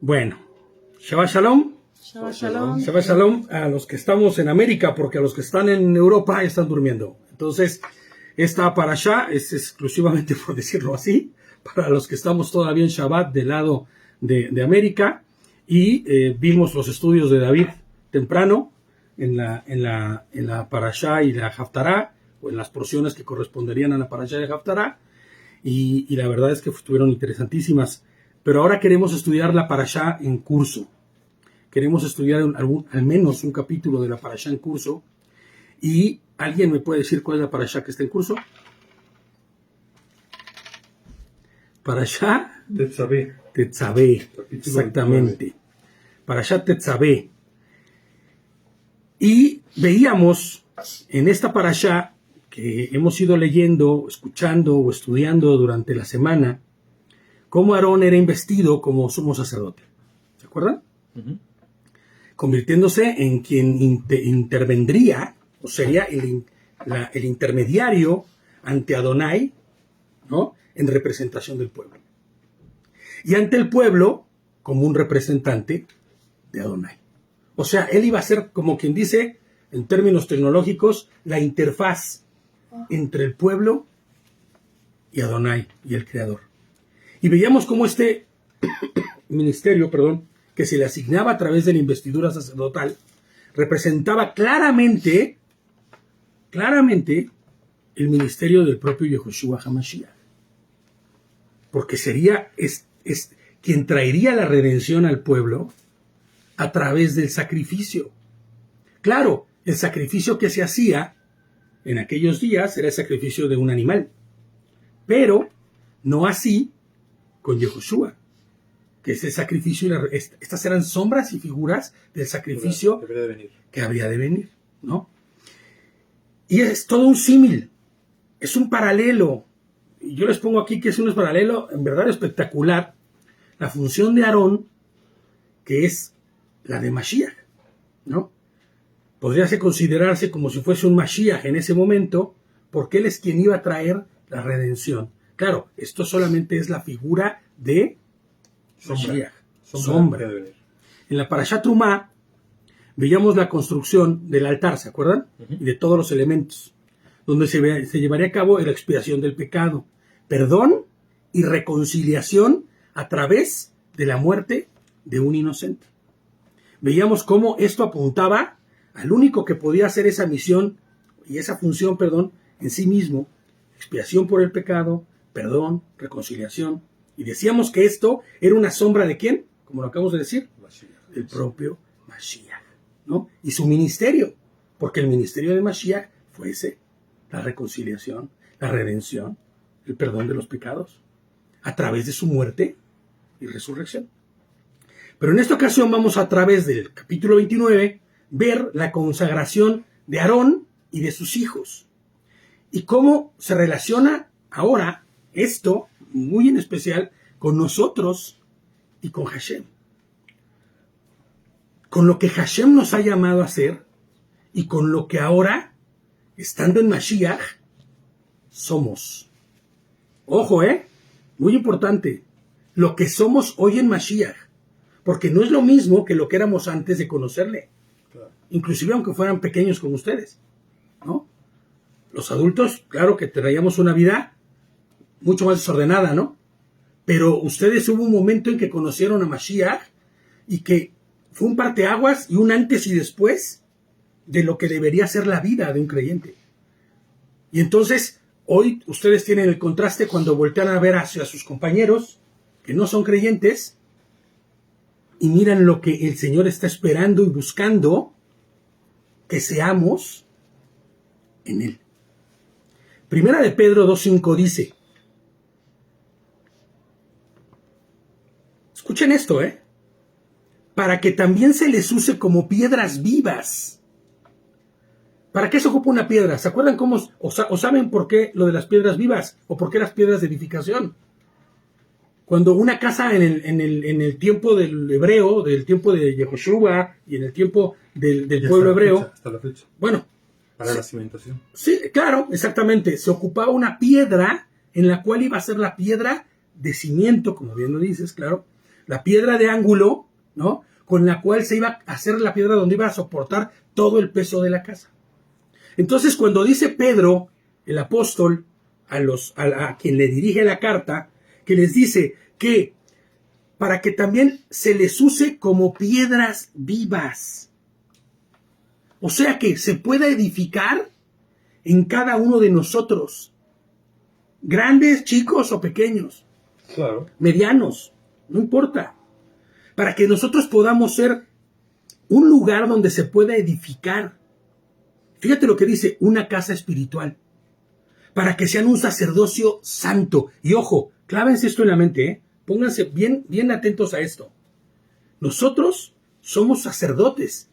Bueno, Shabbat Shalom. Shabbat Shalom. Shabbat Shalom a los que estamos en América, porque a los que están en Europa ya están durmiendo. Entonces, esta parashá es exclusivamente, por decirlo así, para los que estamos todavía en Shabbat del lado de América. Y vimos los estudios de David temprano en la parashá y la Haftará, o en las porciones que corresponderían a la parashá y la Haftará. Y la verdad es que estuvieron interesantísimas. Pero ahora queremos estudiar la parashá en curso. Queremos estudiar al menos un capítulo de la parashá en curso. ¿Y alguien me puede decir cuál es la parashá que está en curso? Parashá Tetzaveh. Exactamente. Parashá Tetzaveh. Y veíamos en esta parashá que hemos ido leyendo, escuchando o estudiando durante la semana, cómo Aarón era investido como sumo sacerdote. ¿Se acuerdan? Uh-huh. Convirtiéndose en quien intervendría, o sería el intermediario ante Adonai, ¿no? En representación del pueblo. Y ante el pueblo, como un representante de Adonai. O sea, él iba a ser, como quien dice, en términos tecnológicos, la interfaz entre el pueblo y Adonai, y el Creador. Y veíamos cómo este ministerio, que se le asignaba a través de la investidura sacerdotal, representaba claramente el ministerio del propio Yehoshua HaMashiach. Porque sería quien traería la redención al pueblo a través del sacrificio. Claro, el sacrificio que se hacía en aquellos días era el sacrificio de un animal. Pero no así con Yehoshua, que ese sacrificio, estas eran sombras y figuras del sacrificio que habría de venir, ¿no? Y es todo un símil, es un paralelo. Y yo les pongo aquí que es un paralelo en verdad espectacular. La función de Aarón, que es la de Mashiach, ¿no? Podría considerarse como si fuese un Mashiach en ese momento, porque él es quien iba a traer la redención. Claro, esto solamente es la figura de sombra. En la Parashat Trumá veíamos la construcción del altar, ¿se acuerdan? Uh-huh. Y de todos los elementos, donde se llevaría a cabo la expiación del pecado, perdón y reconciliación a través de la muerte de un inocente. Veíamos cómo esto apuntaba al único que podía hacer esa misión y esa función, en sí mismo: expiación por el pecado, perdón, reconciliación. Y decíamos que esto era una sombra de ¿quién? Como lo acabamos de decir, Mashiach. El propio Mashiach, ¿no? Y su ministerio, porque el ministerio de Mashiach fue ese: la reconciliación, la redención, el perdón de los pecados, a través de su muerte y resurrección. Pero en esta ocasión vamos a través del capítulo 29 ver la consagración de Aarón y de sus hijos. Y cómo se relaciona ahora esto, muy en especial, con nosotros y con Hashem. Con lo que Hashem nos ha llamado a hacer y con lo que ahora, estando en Mashiach, somos. Ojo, muy importante. Lo que somos hoy en Mashiach. Porque no es lo mismo que lo que éramos antes de conocerle. Claro. Inclusive aunque fueran pequeños como ustedes, ¿no? Los adultos, claro que traíamos una vida mucho más desordenada, ¿no? Pero ustedes hubo un momento en que conocieron a Mashiach y que fue un parteaguas y un antes y después de lo que debería ser la vida de un creyente. Y entonces, hoy ustedes tienen el contraste cuando voltean a ver hacia sus compañeros que no son creyentes y miran lo que el Señor está esperando y buscando que seamos en Él. Primera de Pedro 2:5 dice, escuchen esto, para que también se les use como piedras vivas. ¿Para qué se ocupa una piedra? ¿Se acuerdan cómo, o saben por qué lo de las piedras vivas? ¿O por qué las piedras de edificación? Cuando una casa en el tiempo del hebreo, del tiempo de Yehoshua y en el tiempo del pueblo hebreo, hasta la fecha. Bueno, para la cimentación. Sí, claro, exactamente. Se ocupaba una piedra en la cual iba a ser la piedra de cimiento, como bien lo dices, claro, la piedra de ángulo, ¿no? Con la cual se iba a hacer la piedra donde iba a soportar todo el peso de la casa. Entonces, cuando dice Pedro, el apóstol, a quien le dirige la carta, que les dice que para que también se les use como piedras vivas. O sea que se pueda edificar en cada uno de nosotros. Grandes, chicos o pequeños. Claro. Medianos, no importa. Para que nosotros podamos ser un lugar donde se pueda edificar. Fíjate lo que dice, una casa espiritual. Para que sean un sacerdocio santo. Y ojo, clávense esto en la mente, ¿eh? Pónganse bien, bien atentos a esto. Nosotros somos sacerdotes.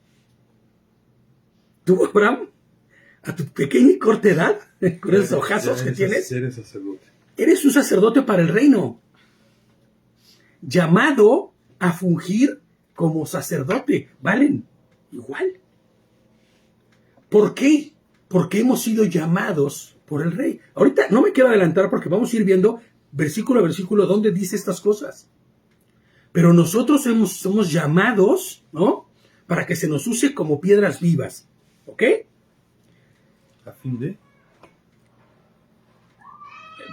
Tú, Abraham, a tu pequeña y corta edad, con esos ojazos que tienes, Eres sacerdote. eres un sacerdote para el reino. Llamado a fungir como sacerdote. Valen igual. ¿Por qué? Porque hemos sido llamados por el rey. Ahorita no me quiero adelantar porque vamos a ir viendo versículo a versículo dónde dice estas cosas. Pero nosotros somos llamados, ¿no? Para que se nos use como piedras vivas. ¿Ok? A fin de...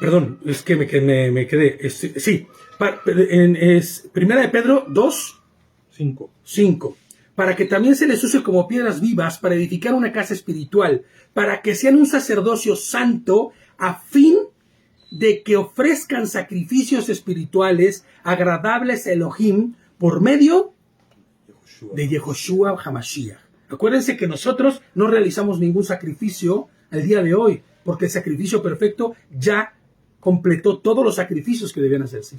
Perdón, es que me quedé. Sí, Primera de Pedro 2, 5. Para que también se les use como piedras vivas para edificar una casa espiritual, para que sean un sacerdocio santo, a fin de que ofrezcan sacrificios espirituales agradables a Elohim por medio de Yehoshua HaMashiach. Acuérdense que nosotros no realizamos ningún sacrificio al día de hoy, porque el sacrificio perfecto ya completó todos los sacrificios que debían hacerse.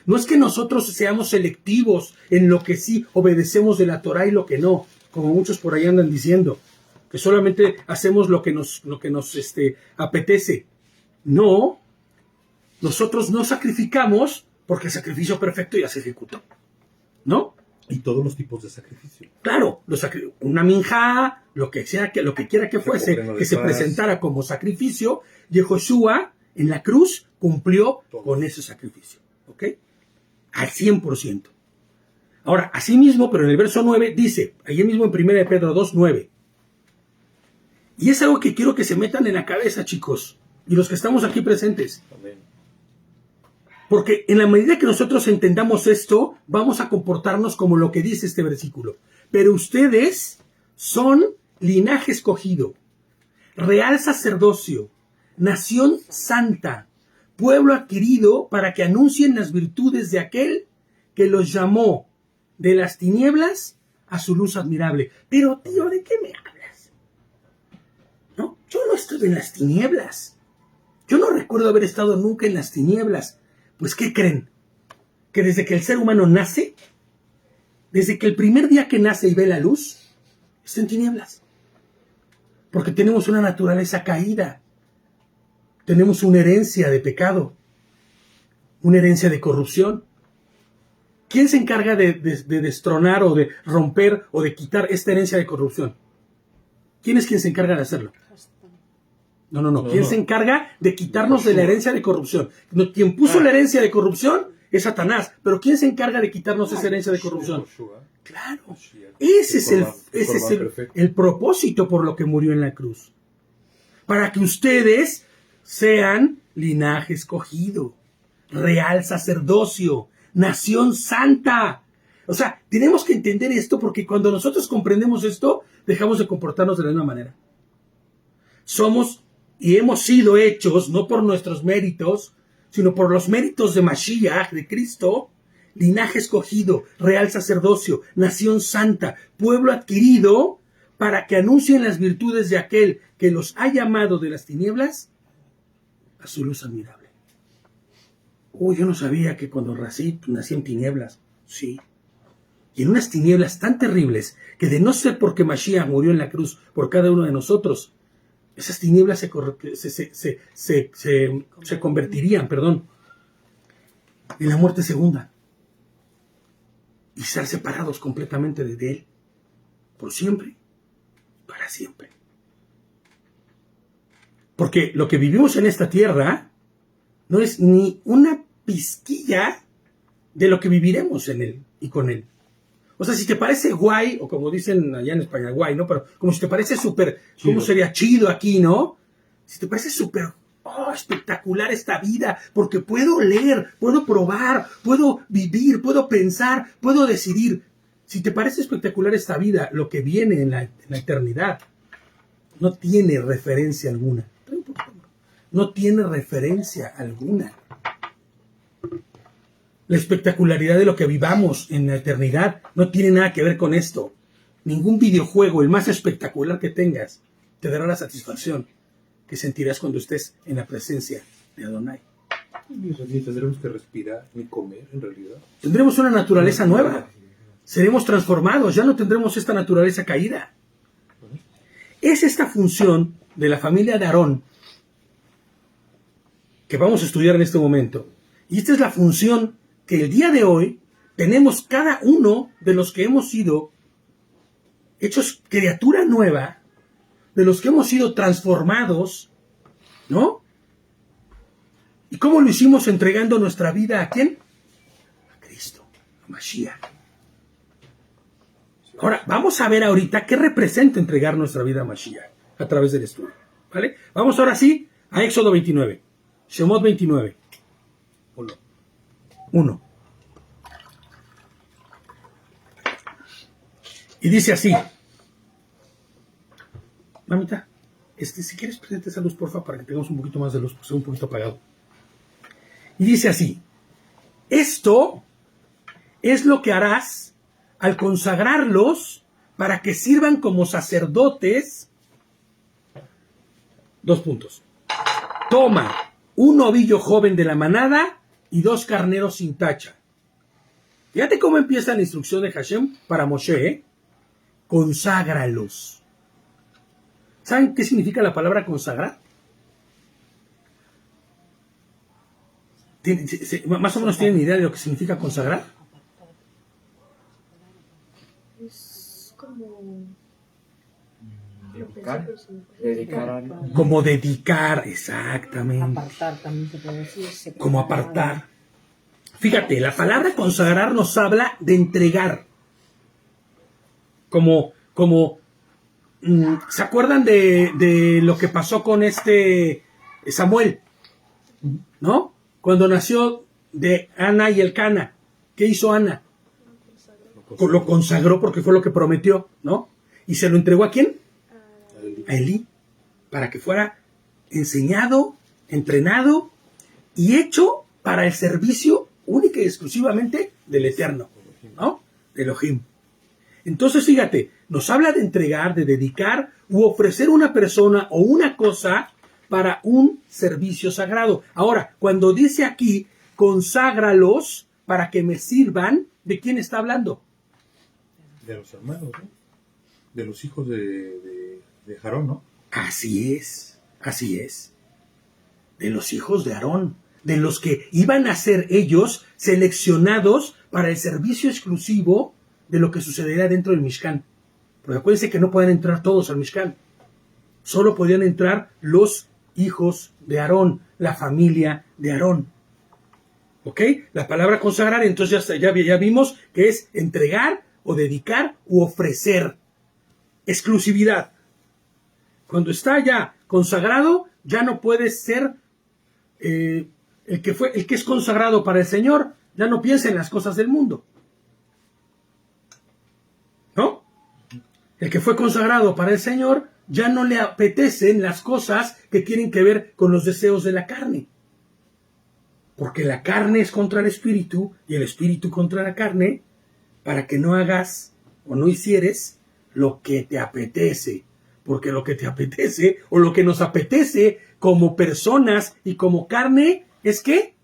No es que nosotros seamos selectivos en lo que sí obedecemos de la Torah y lo que no, como muchos por ahí andan diciendo, que solamente hacemos lo que nos apetece. No, nosotros no sacrificamos porque el sacrificio perfecto ya se ejecutó, ¿no? Y todos los tipos de sacrificio. Claro, una minjá, lo que quiera que fuese, que se presentara como sacrificio, Yehoshua en la cruz cumplió con ese sacrificio, ¿ok? Al 100%. Ahora, así mismo, pero en el verso 9 dice, allí mismo en 1 de Pedro 2, 9. Y es algo que quiero que se metan en la cabeza, chicos, y los que estamos aquí presentes. Amén. Porque en la medida que nosotros entendamos esto, vamos a comportarnos como lo que dice este versículo. Pero ustedes son linaje escogido, real sacerdocio, nación santa, pueblo adquirido para que anuncien las virtudes de aquel que los llamó de las tinieblas a su luz admirable. Pero, tío, ¿de qué me hablas? No, yo no estoy en las tinieblas. Yo no recuerdo haber estado nunca en las tinieblas. Pues, ¿qué creen? Que desde que el ser humano nace, desde que el primer día que nace y ve la luz, está en tinieblas. Porque tenemos una naturaleza caída. Tenemos una herencia de pecado. Una herencia de corrupción. ¿Quién se encarga de destronar o de romper o de quitar esta herencia de corrupción? ¿Quién es quien se encarga de hacerlo? No. ¿Quién se encarga de quitarnos de la herencia de corrupción? Quien puso la herencia de corrupción es Satanás. Pero ¿quién se encarga de quitarnos esa herencia de corrupción? Claro. Ese es el propósito por lo que murió en la cruz. Para que ustedes sean linaje escogido, real sacerdocio, nación santa. O sea, tenemos que entender esto porque cuando nosotros comprendemos esto, dejamos de comportarnos de la misma manera. Somos y hemos sido hechos, no por nuestros méritos, sino por los méritos de Mashiach, de Cristo, linaje escogido, real sacerdocio, nación santa, pueblo adquirido, para que anuncien las virtudes de aquel que los ha llamado de las tinieblas a su luz admirable. Yo no sabía que cuando nací en tinieblas. Sí. Y en unas tinieblas tan terribles que de no ser porque Mashiach murió en la cruz por cada uno de nosotros, esas tinieblas se convertirían, en la muerte segunda. Y ser separados completamente de Él. Por siempre. Para siempre. Porque lo que vivimos en esta tierra no es ni una pizquilla de lo que viviremos en él y con él. O sea, si te parece guay, o como dicen allá en España, guay, ¿no? Pero como si te parece súper, ¿cómo sería chido aquí, no? Si te parece súper, espectacular esta vida, porque puedo leer, puedo probar, puedo vivir, puedo pensar, puedo decidir. Si te parece espectacular esta vida, lo que viene en la eternidad no tiene referencia alguna. No tiene referencia alguna. La espectacularidad de lo que vivamos en la eternidad no tiene nada que ver con esto. Ningún videojuego, el más espectacular que tengas, te dará la satisfacción que sentirás cuando estés en la presencia de Adonai. Ni tendremos que respirar ni comer, en realidad. Tendremos una naturaleza nueva. Seremos transformados. Ya no tendremos esta naturaleza caída. Es esta función de la familia de Aarón que vamos a estudiar en este momento. Y esta es la función que el día de hoy tenemos cada uno de los que hemos sido hechos criatura nueva, de los que hemos sido transformados, ¿no? ¿Y cómo lo hicimos? Entregando nuestra vida ¿a quién? A Cristo, a Mashiach. Ahora, vamos a ver ahorita qué representa entregar nuestra vida a Mashiach a través del estudio, ¿vale? Vamos ahora sí a Éxodo 29, Shemot 29. 1. Y dice así. Mamita, si quieres prendete esa luz, porfa, para que tengamos un poquito más de luz, porque está un poquito apagado. Y dice así. Esto es lo que harás al consagrarlos para que sirvan como sacerdotes. 2 puntos. Toma un novillo joven de la manada y 2 carneros sin tacha. Fíjate cómo empieza la instrucción de Hashem para Moshe, ¿eh? Conságralos. ¿Saben qué significa la palabra consagrar? ¿Más o menos tienen idea de lo que significa consagrar? Es como... Dedicar. Como dedicar, exactamente. Apartar también se puede decir. Como apartar. Fíjate, la palabra consagrar nos habla de entregar. ¿Se acuerdan de lo que pasó con Samuel? ¿No? Cuando nació de Ana y Elcana. ¿Qué hizo Ana? Lo consagró porque fue lo que prometió, ¿no? ¿Y se lo entregó a quién? A Elí, para que fuera enseñado, entrenado y hecho para el servicio única y exclusivamente del Eterno, ¿no? De Elohim. Entonces, fíjate, nos habla de entregar, de dedicar u ofrecer una persona o una cosa para un servicio sagrado. Ahora, cuando dice aquí, conságralos para que me sirvan, ¿de quién está hablando? De los hermanos, ¿no? De los hijos de Aarón, ¿no? Así es. De los hijos de Aarón, de los que iban a ser ellos seleccionados para el servicio exclusivo de lo que sucederá dentro del Mishkan. Pero acuérdense que no pueden entrar todos al Mishkan. Solo podían entrar los hijos de Aarón, la familia de Aarón. ¿Ok? La palabra consagrar, entonces ya vimos que es entregar o dedicar u ofrecer. Exclusividad. Cuando está ya consagrado, ya no puede ser el que es consagrado para el Señor, ya no piensa en las cosas del mundo. ¿No? El que fue consagrado para el Señor, ya no le apetecen las cosas que tienen que ver con los deseos de la carne. Porque la carne es contra el espíritu y el espíritu contra la carne, para que no hagas o no hicieres lo que te apetece. Porque lo que te apetece o lo que nos apetece como personas y como carne es que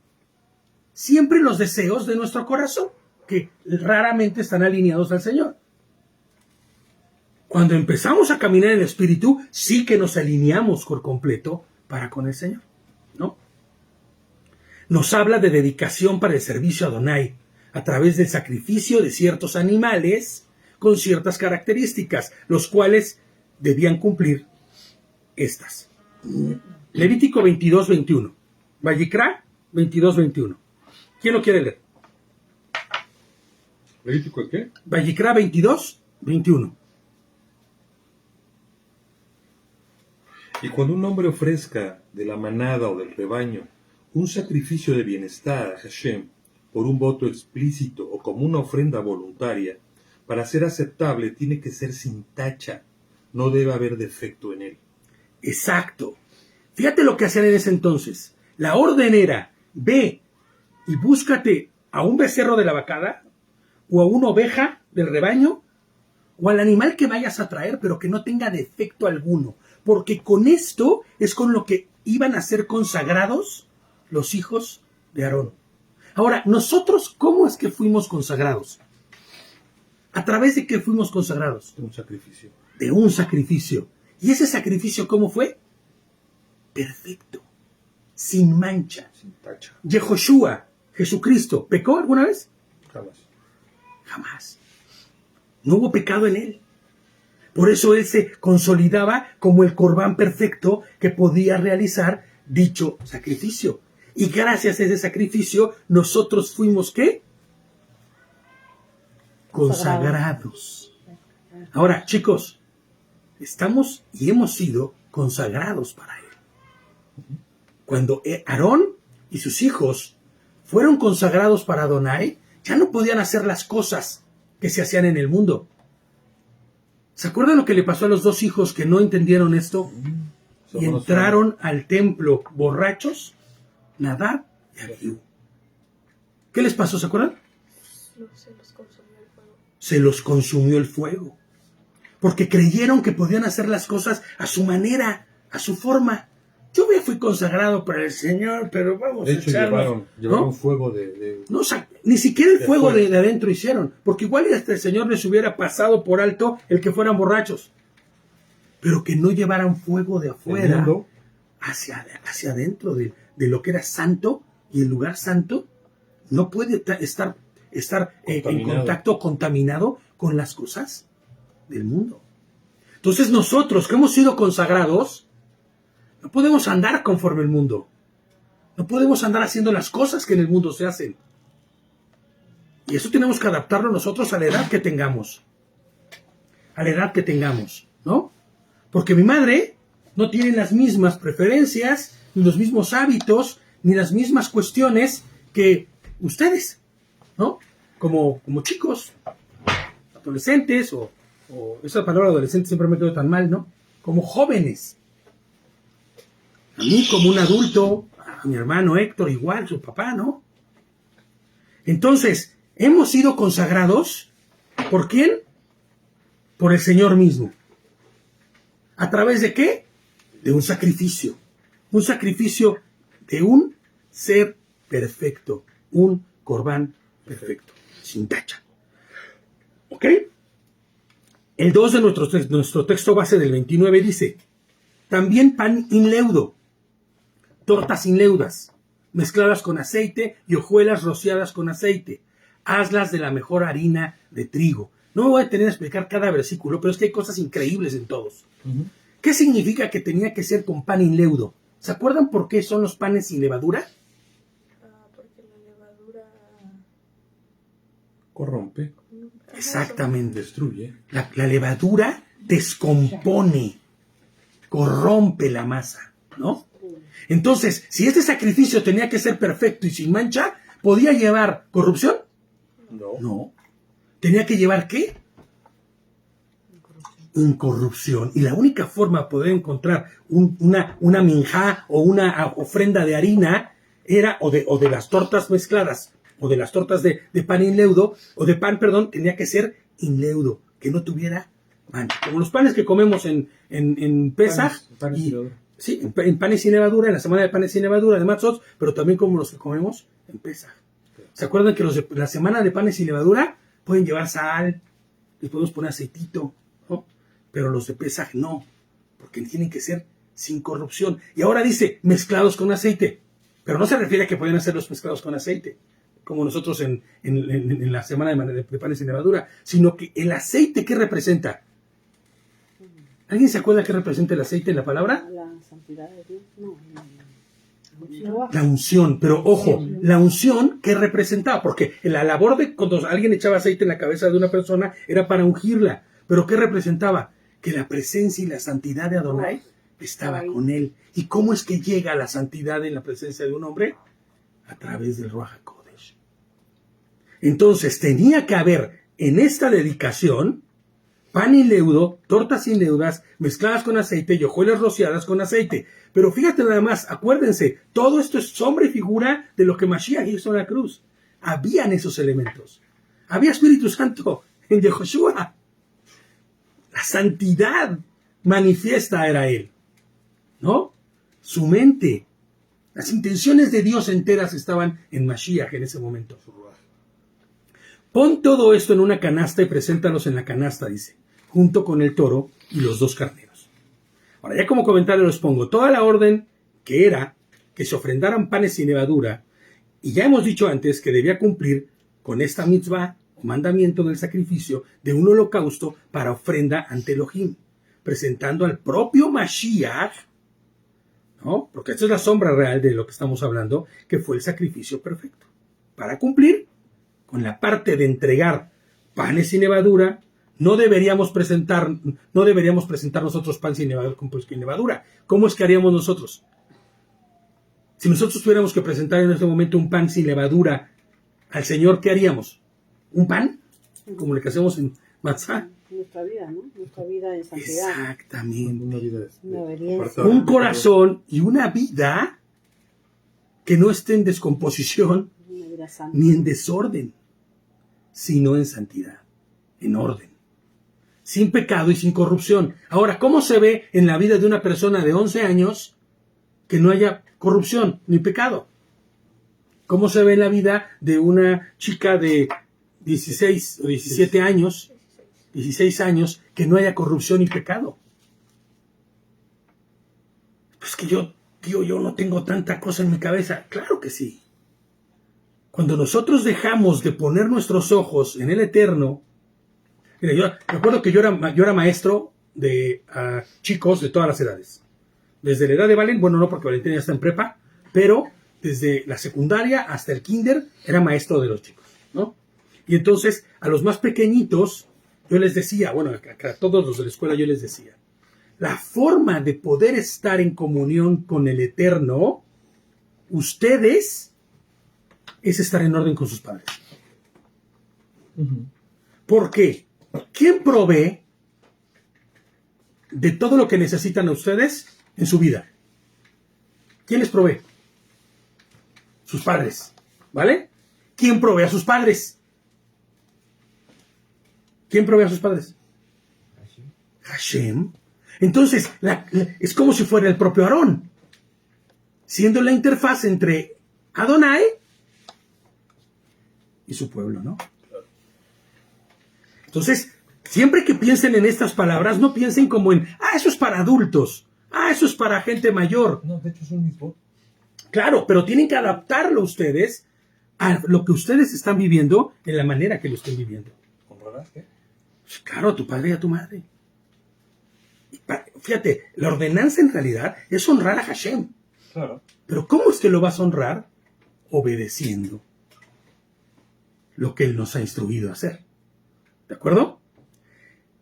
siempre los deseos de nuestro corazón, que raramente están alineados al Señor. Cuando empezamos a caminar en el Espíritu, sí que nos alineamos por completo para con el Señor, ¿no? Nos habla de dedicación para el servicio a Adonai, a través del sacrificio de ciertos animales con ciertas características, los cuales debían cumplir estas. Levítico 22:21. Vayikra 22:21. ¿Quién lo quiere leer? ¿Levítico de qué? Vallicrá 22, 21. Y cuando un hombre ofrezca de la manada o del rebaño un sacrificio de bienestar a Hashem por un voto explícito o como una ofrenda voluntaria, para ser aceptable tiene que ser sin tacha, no debe haber defecto en él. Exacto. Fíjate lo que hacían en ese entonces. La orden era, ve y búscate a un becerro de la vacada, o a una oveja del rebaño, o al animal que vayas a traer, pero que no tenga defecto alguno. Porque con esto es con lo que iban a ser consagrados los hijos de Aarón. Ahora, nosotros, ¿cómo es que fuimos consagrados? ¿A través de qué fuimos consagrados? Un sacrificio. De un sacrificio. ¿Y ese sacrificio cómo fue? Perfecto. Sin mancha. Sin tacha. Yehoshua, Jesucristo, ¿pecó alguna vez? Jamás. Jamás. No hubo pecado en él. Por eso él se consolidaba como el corbán perfecto que podía realizar dicho sacrificio. Y gracias a ese sacrificio, nosotros fuimos, ¿qué? Consagrados. Ahora, chicos, estamos y hemos sido consagrados para él. Cuando Aarón y sus hijos fueron consagrados para Adonai, ya no podían hacer las cosas que se hacían en el mundo. ¿Se acuerdan lo que le pasó a los dos hijos que no entendieron esto? Y entraron al templo borrachos, Nadab y Abiú. ¿Qué les pasó? ¿Se acuerdan? No, se los consumió el fuego. Se los consumió el fuego. Porque creyeron que podían hacer las cosas a su manera, a su forma. Yo me fui consagrado para el Señor, pero vamos de a hecho, echarnos, llevaron ¿no? fuego de... No, ni siquiera el de fuego afuera. de adentro hicieron. Porque igual y hasta el Señor les hubiera pasado por alto el que fueran borrachos. Pero que no llevaran fuego de afuera mundo. hacia adentro de lo que era santo. Y el lugar santo no puede estar en contacto contaminado con las cosas del mundo. Entonces nosotros que hemos sido consagrados, no podemos andar conforme el mundo. No podemos andar haciendo las cosas que en el mundo se hacen. Y eso tenemos que adaptarlo nosotros a la edad que tengamos. A la edad que tengamos, ¿no? Porque mi madre no tiene las mismas preferencias, ni los mismos hábitos, ni las mismas cuestiones que ustedes, ¿no? Como chicos, adolescentes, o esa palabra adolescente siempre me quedó tan mal, ¿no? Como jóvenes. A mí como un adulto, a mi hermano Héctor igual, su papá, ¿no? Entonces, hemos sido consagrados, ¿por quién? Por el Señor mismo. ¿A través de qué? De un sacrificio. Un sacrificio de un ser perfecto. Un corbán perfecto. Sin tacha. ¿Ok? El 2 de nuestro texto base del 29 dice: también pan inleudo, tortas inleudas, mezcladas con aceite y hojuelas rociadas con aceite. Hazlas de la mejor harina de trigo. No me voy a detener a explicar cada versículo, pero es que hay cosas increíbles en todos. ¿Qué significa que tenía que ser con pan inleudo? ¿Se acuerdan por qué son los panes sin levadura? Porque la levadura Corrompe, Exactamente. destruye. La levadura descompone, corrompe la masa, ¿no? Entonces, si este sacrificio tenía que ser perfecto y sin mancha, ¿podía llevar corrupción? No. No. ¿Tenía que llevar qué? Incorrupción. Y la única forma de poder encontrar una minjá o una ofrenda de harina era o de las tortas mezcladas o de las tortas de pan inleudo o de pan, perdón, tenía que ser inleudo, que no tuviera mancha. Como los panes que comemos en Pesaj. Panes sin levadura. Sí, en panes sin levadura, en la semana de panes sin levadura de Matzot, pero también como los que comemos en Pesaj. ¿Se acuerdan que los de la semana de panes sin levadura pueden llevar sal, les podemos poner aceitito, ¿no? Pero los de Pesaj no, porque tienen que ser sin corrupción. Y ahora dice mezclados con aceite, pero no se refiere a que pueden hacer los mezclados con aceite, como nosotros en la semana de panes sin levadura, sino que el aceite, ¿qué representa? ¿Alguien se acuerda qué representa el aceite en la palabra? la santidad de Dios. No. La unción, pero ojo, la unción que representaba, porque la labor de cuando alguien echaba aceite en la cabeza de una persona era para ungirla, pero ¿qué representaba? Que la presencia y la santidad de Adonai estaba con él. ¿Y cómo es que llega la santidad en la presencia de un hombre? A través del Ruach HaKodesh. Entonces tenía que haber en esta dedicación pan y leudo, tortas sin leudas, mezcladas con aceite y hojuelas rociadas con aceite. Pero fíjate nada más, acuérdense, todo esto es sombra y figura de lo que Mashiach hizo en la cruz. Habían esos elementos. Había Espíritu Santo en Yehoshua. La santidad manifiesta era él, ¿no? Su mente, las intenciones de Dios enteras estaban en Mashiach en ese momento. Pon todo esto en una canasta y preséntalos en la canasta, dice, junto con el toro y los 2 carneros. Ahora, ya como comentario les pongo toda la orden que era que se ofrendaran panes sin levadura, y ya hemos dicho antes que debía cumplir con esta mitzvah o mandamiento del sacrificio de un holocausto para ofrenda ante Elohim, presentando al propio Mashiach, ¿no? Porque esta es la sombra real de lo que estamos hablando, que fue el sacrificio perfecto, para cumplir con la parte de entregar panes sin levadura. No deberíamos presentar nosotros pan sin levadura. ¿Cómo es que haríamos nosotros? Si nosotros tuviéramos que presentar en este momento un pan sin levadura al Señor, ¿qué haríamos? ¿Un pan? Como lo que hacemos en Matzah. Nuestra vida, ¿no? Nuestra vida en santidad. Exactamente. Una vida Una obediencia. Un corazón y una vida que no esté en descomposición Una vida santa. ni en desorden, sino en santidad, en orden, sin pecado y sin corrupción. Ahora, ¿cómo se ve en la vida de una persona de 11 años que no haya corrupción ni pecado? ¿Cómo se ve en la vida de una chica de 16 o 17 años, 16 años, que no haya corrupción ni pecado? Pues que yo no tengo tanta cosa en mi cabeza. Claro que sí. Cuando nosotros dejamos de poner nuestros ojos en el Eterno. Mira, yo recuerdo que yo era maestro de chicos de todas las edades. Desde la edad de Valen, bueno, no porque Valentina ya está en prepa, pero desde la secundaria hasta el kinder era maestro de los chicos, ¿no? Y entonces a los más pequeñitos yo les decía, bueno, a todos los de la escuela yo les decía, la forma de poder estar en comunión con el Eterno, ustedes, es estar en orden con sus padres. ¿Por qué? ¿Quién provee de todo lo que necesitan a ustedes en su vida? ¿Quién les provee? Sus padres, ¿vale? ¿Quién provee a sus padres? ¿Quién provee a sus padres? Hashem. Entonces, es como si fuera el propio Aarón, siendo la interfaz entre Adonai y su pueblo, ¿no? Entonces, siempre que piensen en estas palabras, no piensen como en, eso es para adultos, eso es para gente mayor. No, de hecho es un mismo. Claro, pero tienen que adaptarlo ustedes a lo que ustedes están viviendo en la manera que lo estén viviendo. ¿Honrarás qué? Claro, a tu padre y a tu madre. Fíjate, la ordenanza en realidad es honrar a Hashem. Claro. Pero ¿cómo es que lo vas a honrar? Obedeciendo lo que Él nos ha instruido a hacer. ¿De acuerdo?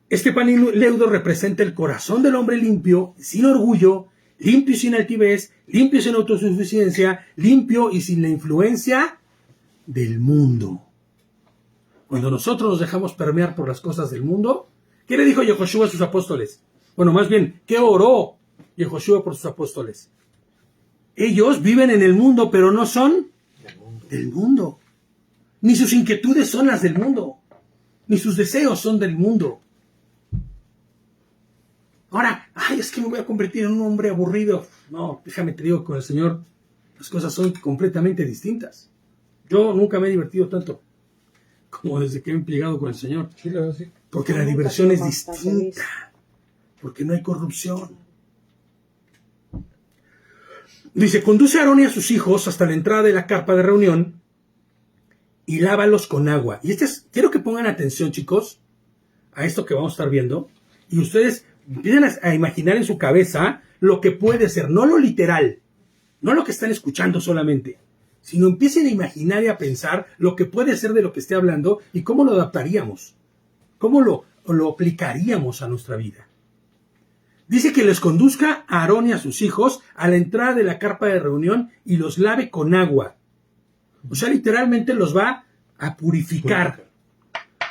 Este pan y leudo representa el corazón del hombre limpio, sin orgullo, limpio y sin altivez, limpio y sin autosuficiencia, limpio y sin la influencia del mundo. Cuando nosotros nos dejamos permear por las cosas del mundo, ¿qué le dijo Yehoshua a sus apóstoles? Bueno, más bien, ¿qué oró Yehoshua por sus apóstoles? Ellos viven en el mundo, pero no son del mundo. Ni sus inquietudes son las del mundo. Ni sus deseos son del mundo. Ahora, es que me voy a convertir en un hombre aburrido. No, déjame te digo, con el Señor las cosas son completamente distintas. Yo nunca me he divertido tanto como desde que he empleado con el Señor. Sí, la verdad, sí. Porque la diversión es distinta. Porque no hay corrupción. Dice, conduce a Aarón y a sus hijos hasta la entrada de la carpa de reunión y lávalos con agua. Y quiero que pongan atención, chicos, a esto que vamos a estar viendo. Y ustedes empiezan a imaginar en su cabeza lo que puede ser, no lo literal, No lo que están escuchando solamente, sino empiecen a imaginar y a pensar lo que puede ser de lo que esté hablando y cómo lo adaptaríamos, cómo lo aplicaríamos a nuestra vida. Dice que les conduzca a Aarón y a sus hijos a la entrada de la carpa de reunión y los lave con agua. O sea, literalmente los va a purificar.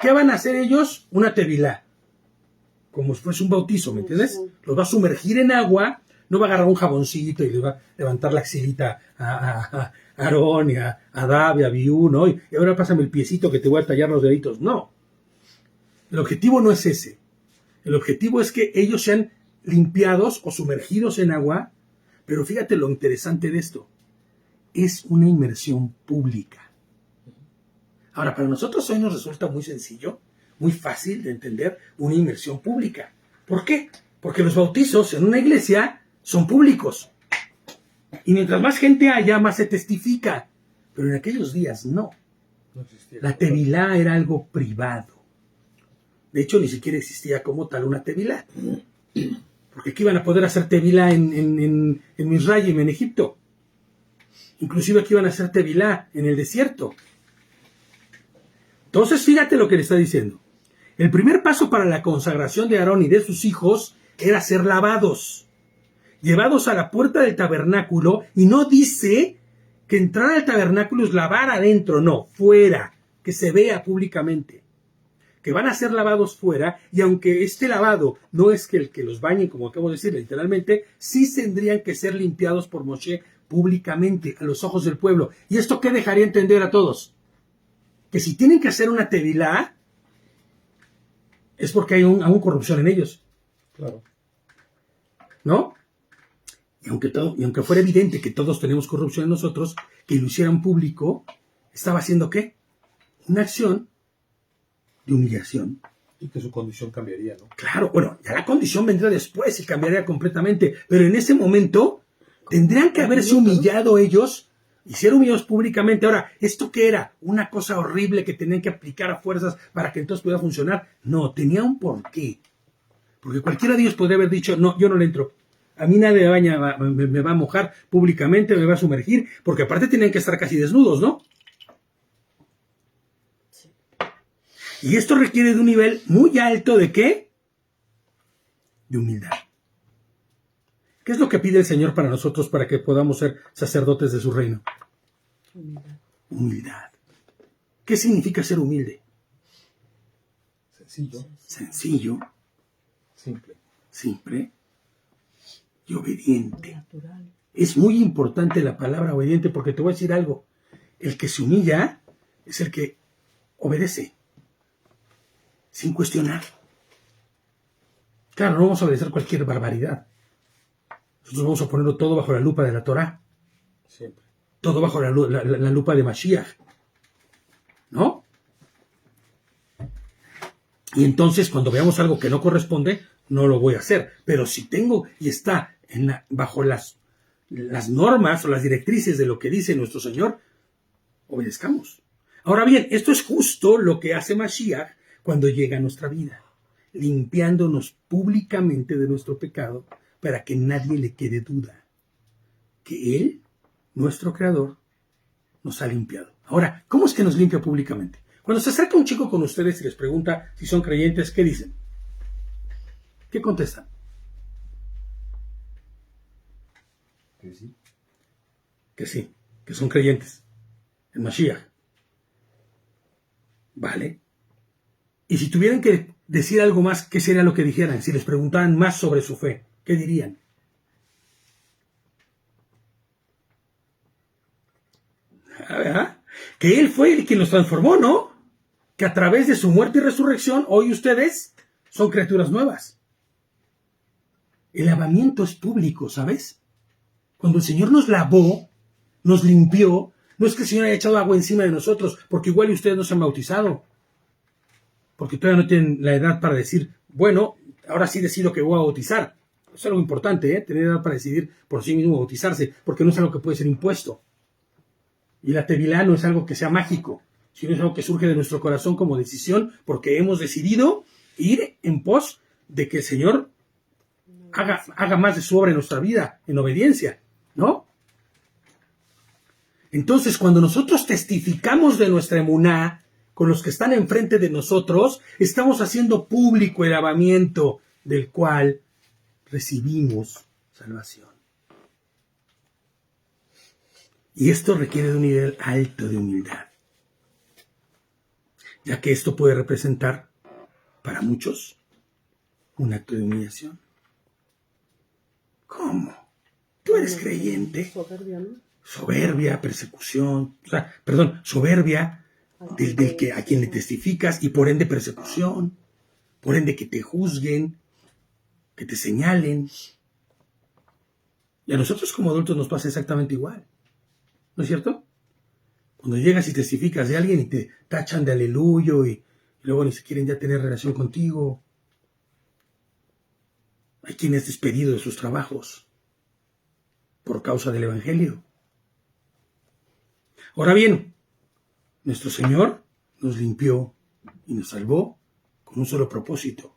¿Qué van a hacer ellos? Una tevilá. Como si fuese un bautizo, ¿me entiendes? Los va a sumergir en agua, no va a agarrar un jaboncito y le va a levantar la axilita a Aarón y a Adab y a Abiú, ¿no? Y ahora pásame el piecito que te voy a tallar los deditos. No. El objetivo no es ese. El objetivo es que ellos sean limpiados o sumergidos en agua, pero fíjate lo interesante de esto. Es una inmersión pública. Ahora, para nosotros hoy nos resulta muy sencillo, muy fácil de entender una inmersión pública. ¿Por qué? Porque los bautizos en una iglesia son públicos. Y mientras más gente haya, más se testifica. Pero en aquellos días no. La tevilá era algo privado. De hecho, ni siquiera existía como tal una tevilá. Porque aquí iban a poder hacer tevilá en Misraim, en Egipto. Inclusive aquí iban a hacer tevilá en el desierto. Entonces, fíjate lo que le está diciendo. El primer paso para la consagración de Aarón y de sus hijos era ser lavados, llevados a la puerta del tabernáculo, y no dice que entrar al tabernáculo es lavar adentro, no, fuera, que se vea públicamente. Que van a ser lavados fuera, y aunque este lavado no es que el que los bañe, como acabo de decir literalmente, sí tendrían que ser limpiados por Moshe públicamente, a los ojos del pueblo. ¿Y esto qué dejaría entender a todos? Que si tienen que hacer una tevilá, es porque hay aún corrupción en ellos. Claro. ¿No? Y aunque fuera evidente que todos tenemos corrupción en nosotros, que lo hicieran público, estaba haciendo ¿qué? Una acción de humillación. Y que su condición cambiaría, ¿no? Claro, bueno, ya la condición vendrá después y cambiaría completamente, pero en ese momento tendrían que haberse humillado ellos y ser humillados públicamente. Ahora, ¿esto qué era? ¿Una cosa horrible que tenían que aplicar a fuerzas para que entonces pudiera funcionar? No, tenía un porqué. Porque cualquiera de ellos podría haber dicho, no, yo no le entro. A mí nadie me va a mojar públicamente, me va a sumergir, porque aparte tenían que estar casi desnudos, ¿no? Sí. Y esto requiere de un nivel muy alto ¿de qué? De humildad. ¿Qué es lo que pide el Señor para nosotros para que podamos ser sacerdotes de su reino? Humildad. Humildad. ¿Qué significa ser humilde? Sencillo. Sencillo, simple y obediente. Natural. Es muy importante la palabra obediente porque te voy a decir algo. El que se humilla es el que obedece sin cuestionar. Claro, no vamos a obedecer cualquier barbaridad. Nosotros vamos a ponerlo todo bajo la lupa de la Torá. Siempre. Todo bajo la lupa de Mashiach. ¿No? Y entonces, cuando veamos algo que no corresponde, no lo voy a hacer. Pero si tengo y está bajo las normas o las directrices de lo que dice nuestro Señor, obedezcamos. Ahora bien, esto es justo lo que hace Mashiach cuando llega a nuestra vida, limpiándonos públicamente de nuestro pecado para que nadie le quede duda que Él, nuestro Creador, nos ha limpiado. Ahora, ¿cómo es que nos limpia públicamente? Cuando se acerca un chico con ustedes y les pregunta si son creyentes, ¿qué dicen? ¿Qué contestan? Que sí. Que sí, que son creyentes en Mashiach. ¿Vale? Y si tuvieran que decir algo más, ¿qué sería lo que dijeran? Si les preguntaran más sobre su fe, ¿qué dirían? ¿Verdad? Que Él fue el que nos transformó, ¿no? Que a través de su muerte y resurrección, hoy ustedes son criaturas nuevas. El lavamiento es público, ¿sabes? Cuando el Señor nos lavó, nos limpió, no es que el Señor haya echado agua encima de nosotros, porque igual ustedes no se han bautizado. Porque todavía no tienen la edad para decir, bueno, ahora sí decido que voy a bautizar. Eso es algo importante, tener edad para decidir por sí mismo bautizarse, porque no es algo que puede ser impuesto. Y la tevilá no es algo que sea mágico, sino es algo que surge de nuestro corazón como decisión, porque hemos decidido ir en pos de que el Señor haga más de su obra en nuestra vida, en obediencia, ¿no? Entonces, cuando nosotros testificamos de nuestra emuná con los que están enfrente de nosotros, estamos haciendo público el lavamiento del cual recibimos salvación. Y esto requiere de un nivel alto de humildad, ya que esto puede representar, para muchos, un acto de humillación. ¿Cómo? ¿Tú eres creyente? Soberbia, ¿no? Soberbia, persecución, soberbia del que a quien le testificas y por ende persecución, por ende que te juzguen, que te señalen. Y a nosotros como adultos nos pasa exactamente igual, ¿no es cierto? Cuando llegas y testificas de alguien y te tachan de aleluyo y luego ni siquiera quieren ya tener relación contigo. Hay quien es despedido de sus trabajos por causa del Evangelio. Ahora bien, nuestro Señor nos limpió y nos salvó con un solo propósito.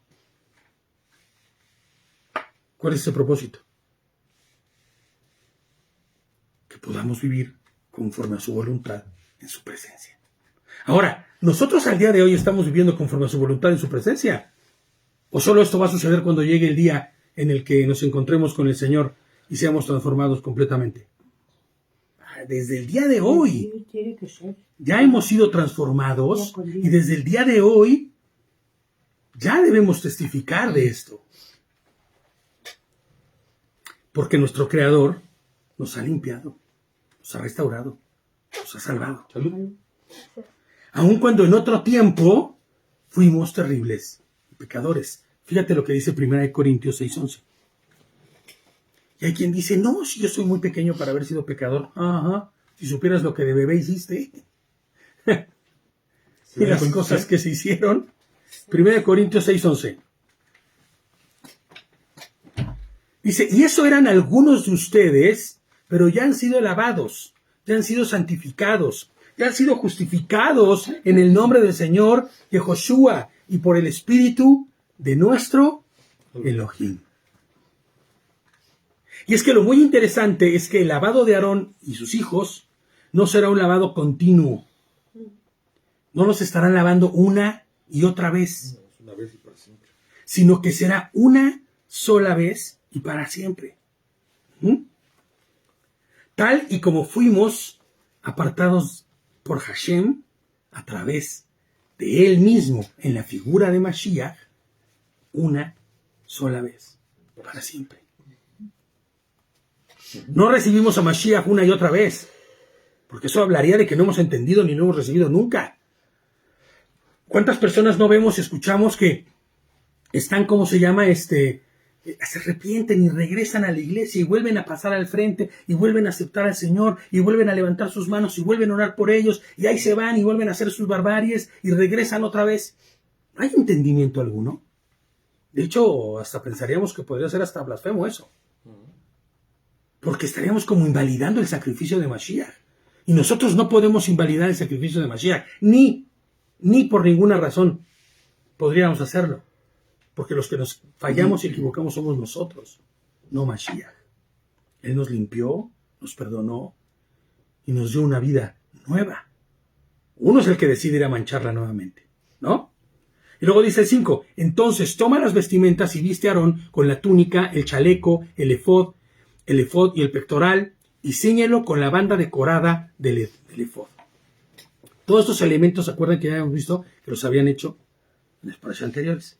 ¿Cuál es ese propósito? Que podamos vivir conforme a su voluntad en su presencia. Ahora, ¿nosotros al día de hoy estamos viviendo conforme a su voluntad en su presencia? ¿O solo esto va a suceder cuando llegue el día en el que nos encontremos con el Señor y seamos transformados completamente? Desde el día de hoy Tiene que ser. ya hemos sido transformados y desde el día de hoy ya debemos testificar de esto. Porque nuestro Creador nos ha limpiado, nos ha restaurado, nos ha salvado. Salud. Aun cuando en otro tiempo fuimos terribles pecadores. Fíjate lo que dice 1 Corintios 6:11. Y hay quien dice, no, si yo soy muy pequeño para haber sido pecador. Ajá, si supieras lo que de bebé hiciste. Y las cosas que se hicieron. 1 Corintios 6:11. Dice, y eso eran algunos de ustedes, pero ya han sido lavados, ya han sido santificados, ya han sido justificados en el nombre del Señor Yehoshua y por el Espíritu de nuestro Elohim. Y es que lo muy interesante es que el lavado de Aarón y sus hijos no será un lavado continuo. No los estarán lavando una y otra vez, Una vez y para siempre. sino que será una sola vez y para siempre. Tal y como fuimos apartados por Hashem a través de Él mismo en la figura de Mashiach, una sola vez, para siempre. No recibimos a Mashiach una y otra vez, porque eso hablaría de que no hemos entendido ni lo hemos recibido nunca. ¿Cuántas personas no vemos y escuchamos que están, ¿cómo se llama? Se arrepienten y regresan a la iglesia y vuelven a pasar al frente y vuelven a aceptar al Señor y vuelven a levantar sus manos y vuelven a orar por ellos y ahí se van y vuelven a hacer sus barbaries y regresan otra vez? ¿No hay entendimiento alguno? De hecho, hasta pensaríamos que podría ser hasta blasfemo eso. Porque estaríamos como invalidando el sacrificio de Mashiach. Y nosotros no podemos invalidar el sacrificio de Mashiach. Ni por ninguna razón podríamos hacerlo. Porque los que nos fallamos y equivocamos somos nosotros, no Mashiach. Él nos limpió, nos perdonó y nos dio una vida nueva. Uno es el que decide ir a mancharla nuevamente, ¿no? Y luego dice el 5, entonces toma las vestimentas y viste a Aarón con la túnica, el chaleco, el efod y el pectoral, y cíñelo con la banda decorada del efod. Todos estos elementos, ¿se acuerdan que ya habíamos visto que los habían hecho en las parashas anteriores?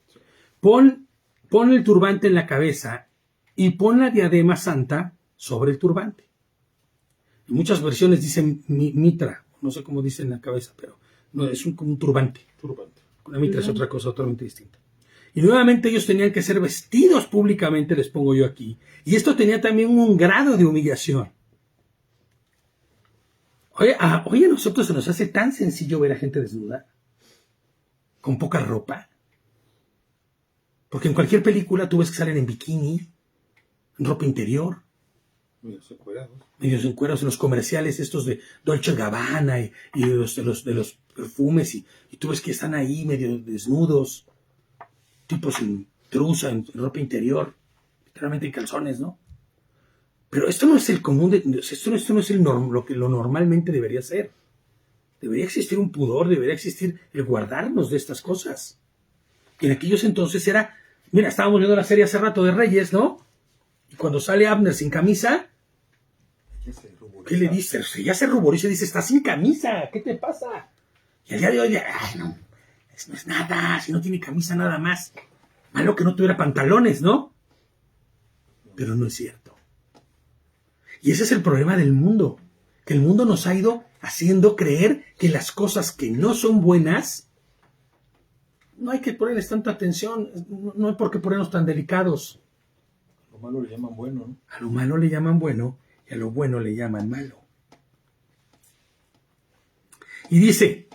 Pon el turbante en la cabeza y pon la diadema santa sobre el turbante. En muchas versiones dicen mitra, no sé cómo dicen en la cabeza, pero no, es como un turbante. La mitra es otra cosa totalmente distinta. Y nuevamente ellos tenían que ser vestidos públicamente, les pongo yo aquí. Y esto tenía también un grado de humillación. Hoy a nosotros se nos hace tan sencillo ver a gente desnuda, con poca ropa. Porque en cualquier película tú ves que salen en bikini, en ropa interior. Medios encuerados en los comerciales estos de Dolce & Gabbana y de los perfumes. Y tú ves que están ahí medio desnudos. Tipos en trusa, en ropa interior, literalmente en calzones, ¿no? Pero esto no es el común, esto no es lo normalmente debería ser. Debería existir un pudor, debería existir el guardarnos de estas cosas. Y en aquellos entonces era, mira, estábamos viendo la serie hace rato de Reyes, ¿no? Y cuando sale Abner sin camisa, ¿qué le dice? Ya se ruboriza y dice, está sin camisa, ¿qué te pasa? Y al día de hoy, ay, no, eso no es nada, si no tiene camisa nada más. Malo que no tuviera pantalones, ¿no? Pero no es cierto. Y ese es el problema del mundo, que el mundo nos ha ido haciendo creer que las cosas que no son buenas, no hay que ponerles tanta atención, no hay por qué ponernos tan delicados. Lo malo le llaman bueno, ¿no? A lo malo le llaman bueno y a lo bueno le llaman malo. Y dice,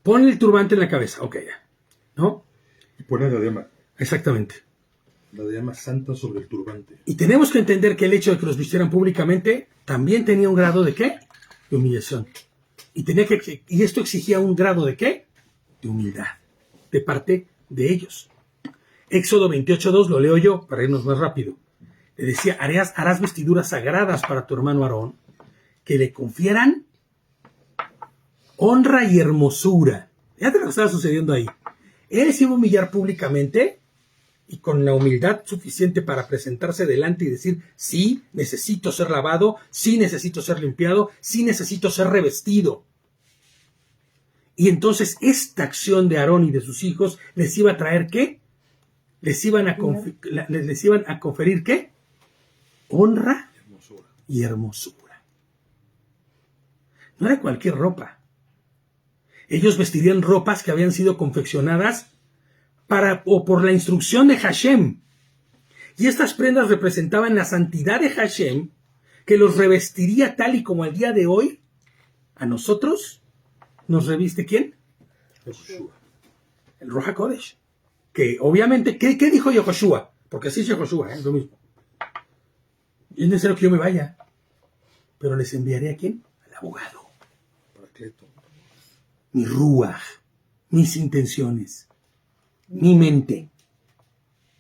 pon el turbante en la cabeza, ok, ya, ¿no? Y pone la diadema. Exactamente. La diadema santa sobre el turbante. Y tenemos que entender que el hecho de que los vistieran públicamente también tenía un grado de ¿qué? De humillación. Y esto exigía un grado de ¿qué? De humildad, de parte de ellos. Éxodo 28:2, lo leo yo para irnos más rápido. Le decía, harás vestiduras sagradas para tu hermano Aarón, que le confieran honra y hermosura. Fíjate lo que estaba sucediendo ahí. Él se iba a humillar públicamente y con la humildad suficiente para presentarse delante y decir, sí, necesito ser lavado, sí, necesito ser limpiado, sí, necesito ser revestido. Y entonces esta acción de Aarón y de sus hijos les iba a traer ¿qué? Les iban a conferir ¿qué? Honra y hermosura. No era cualquier ropa. Ellos vestirían ropas que habían sido confeccionadas por la instrucción de Hashem. Y estas prendas representaban la santidad de Hashem, que los revestiría tal y como al día de hoy a nosotros nos reviste ¿quién? Joshua. El Ruach HaKodesh. Que obviamente, ¿qué dijo Yehoshua? Porque así es Yehoshua, es lo mismo. Es necesario que yo me vaya, pero les enviaré ¿a quién? Al abogado. Paracleto. Mi Ruach, mis intenciones, mi mente.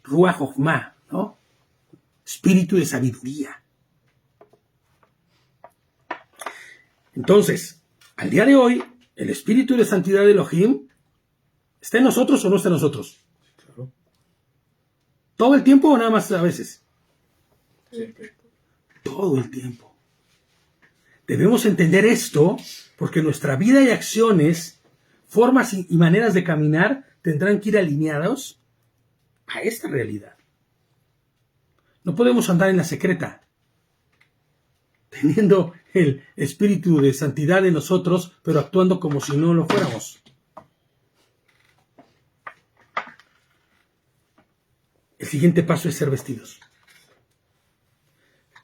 Ruach Jochma, ¿no? Espíritu de sabiduría. Entonces, al día de hoy, el espíritu de santidad de Elohim ¿está en nosotros o no está en nosotros? Claro. ¿Todo el tiempo o nada más a veces? Siempre. Todo el tiempo. Debemos entender esto porque nuestra vida y acciones, formas y maneras de caminar tendrán que ir alineados a esta realidad. No podemos andar en la secreta, teniendo el espíritu de santidad en nosotros, pero actuando como si no lo fuéramos. El siguiente paso es ser vestidos.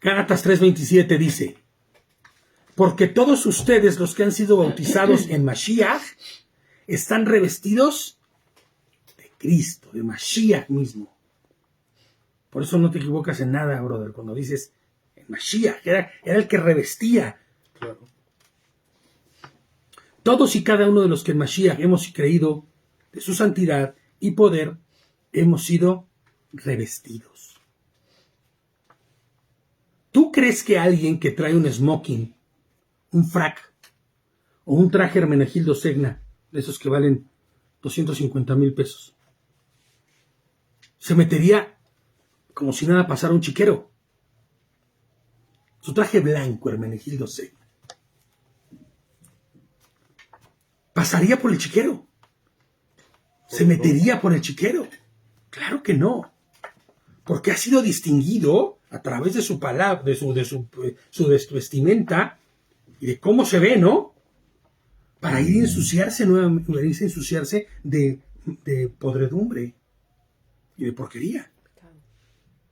Gálatas 3:27 dice, porque todos ustedes los que han sido bautizados en Mashiach están revestidos de Cristo, de Mashiach mismo. Por eso no te equivocas en nada, brother, cuando dices en Mashiach, era el que revestía. Claro. Todos y cada uno de los que en Mashiach hemos creído de su santidad y poder, hemos sido revestidos. ¿Tú crees que alguien que trae un smoking, un frac o un traje Hermenegildo Segna, de esos que valen 250,000 pesos, se metería como si nada pasara un chiquero? Su traje blanco Hermenegildo Segna pasaría por el chiquero, se metería por el chiquero. Claro que no, porque ha sido distinguido a través de su palabra, de su vestimenta y de cómo se ve, ¿no? Para ir a ensuciarse nuevamente, irse a ensuciarse de podredumbre y de porquería.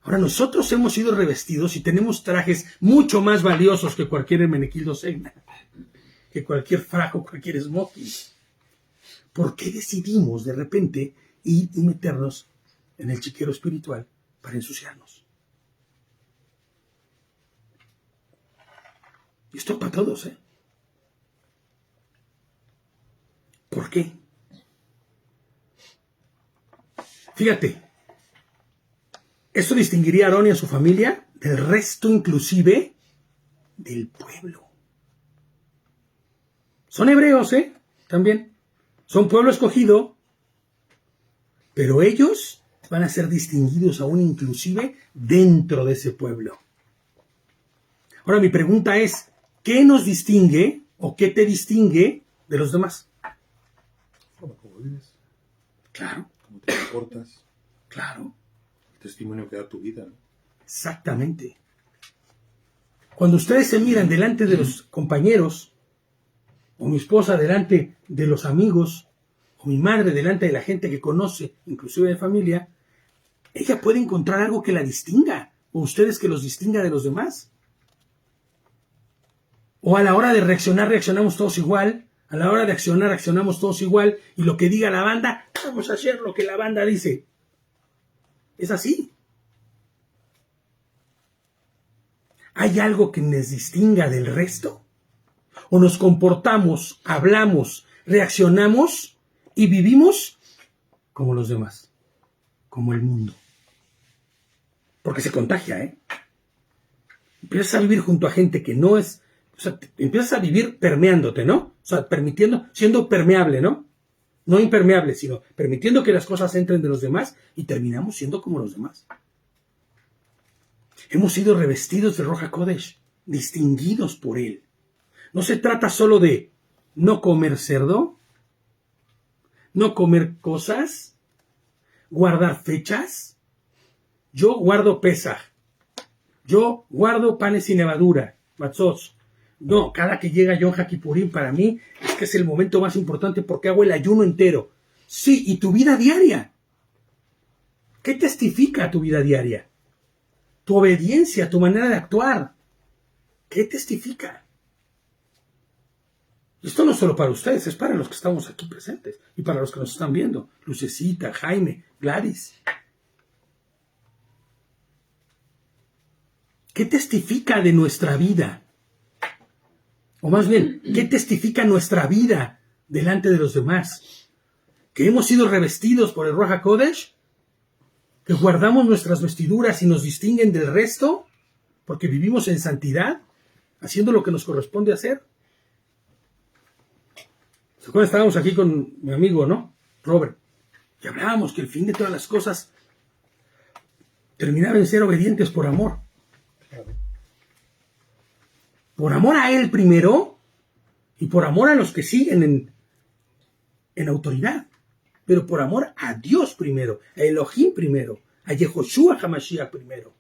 Ahora nosotros hemos sido revestidos y tenemos trajes mucho más valiosos que cualquier Hermenegildo Segna, que cualquier fraco, cualquier smoking. ¿Por qué decidimos de repente ir y meternos en el chiquero espiritual para ensuciarnos? Y esto para todos, ¿eh? ¿Por qué? Fíjate, esto distinguiría a Aarón y a su familia del resto inclusive del pueblo. Son hebreos, también. Son pueblo escogido, pero ellos van a ser distinguidos aún inclusive dentro de ese pueblo. Ahora mi pregunta es, ¿qué nos distingue o qué te distingue de los demás? ¿Cómo vives? Claro. ¿Cómo te comportas? Claro. El testimonio que da tu vida, ¿no? Exactamente. Cuando ustedes se miran delante de los compañeros, o mi esposa delante de los amigos, o mi madre delante de la gente que conoce, inclusive de familia, ella puede encontrar algo que la distinga, o ustedes que los distinga de los demás. O a la hora de reaccionar, reaccionamos todos igual, a la hora de accionar, accionamos todos igual, y lo que diga la banda, vamos a hacer lo que la banda dice. Es así. ¿Hay algo que nos distinga del resto? ¿O nos comportamos, hablamos, reaccionamos y vivimos como los demás? Como el mundo. Porque se contagia, Empiezas a vivir junto a gente que no es... O sea, empiezas a vivir permeándote, ¿no? O sea, permitiendo, siendo permeable, ¿no? No impermeable, sino permitiendo que las cosas entren de los demás y terminamos siendo como los demás. Hemos sido revestidos de Ruach HaKodesh, distinguidos por él. No se trata solo de no comer cerdo, no comer cosas, guardar fechas. Yo guardo Pesaj. Yo guardo panes sin levadura, matzot. No, cada que llega Yom HaKippurim para mí es que es el momento más importante porque hago el ayuno entero. Sí, y tu vida diaria. ¿Qué testifica tu vida diaria? Tu obediencia, tu manera de actuar. ¿Qué testifica? Esto no es solo para ustedes, es para los que estamos aquí presentes y para los que nos están viendo. Lucecita, Jaime, Gladys. ¿Qué testifica de nuestra vida? O más bien, ¿qué testifica nuestra vida delante de los demás? ¿Que hemos sido revestidos por el Ruach HaKodesh? ¿Que guardamos nuestras vestiduras y nos distinguen del resto? ¿Porque vivimos en santidad? ¿Haciendo lo que nos corresponde hacer? ¿Se acuerdan? Estábamos aquí con mi amigo, ¿no? Robert. Y hablábamos que el fin de todas las cosas terminaba en ser obedientes por amor. Por amor a él primero y por amor a los que siguen en autoridad. Pero por amor a Dios primero, a Elohim primero, a Yehoshua HaMashiach primero,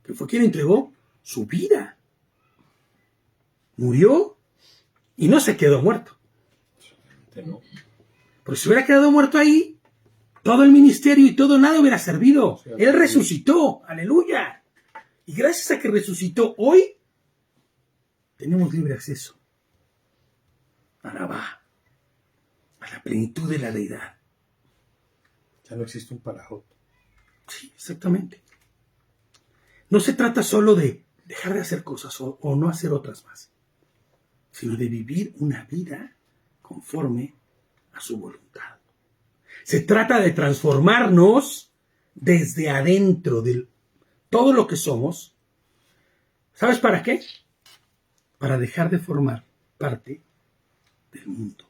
que fue quien entregó su vida. Murió y no se quedó muerto. Porque si hubiera quedado muerto ahí, todo el ministerio y todo nada hubiera servido. Él resucitó, aleluya. Y gracias a que resucitó hoy, tenemos libre acceso a la plenitud de la deidad. Ya no existe un parajot. Sí, exactamente. No se trata solo de dejar de hacer cosas o no hacer otras más, sino de vivir una vida conforme a su voluntad. Se trata de transformarnos desde adentro de todo lo que somos. ¿Sabes para qué? Para dejar de formar parte del mundo.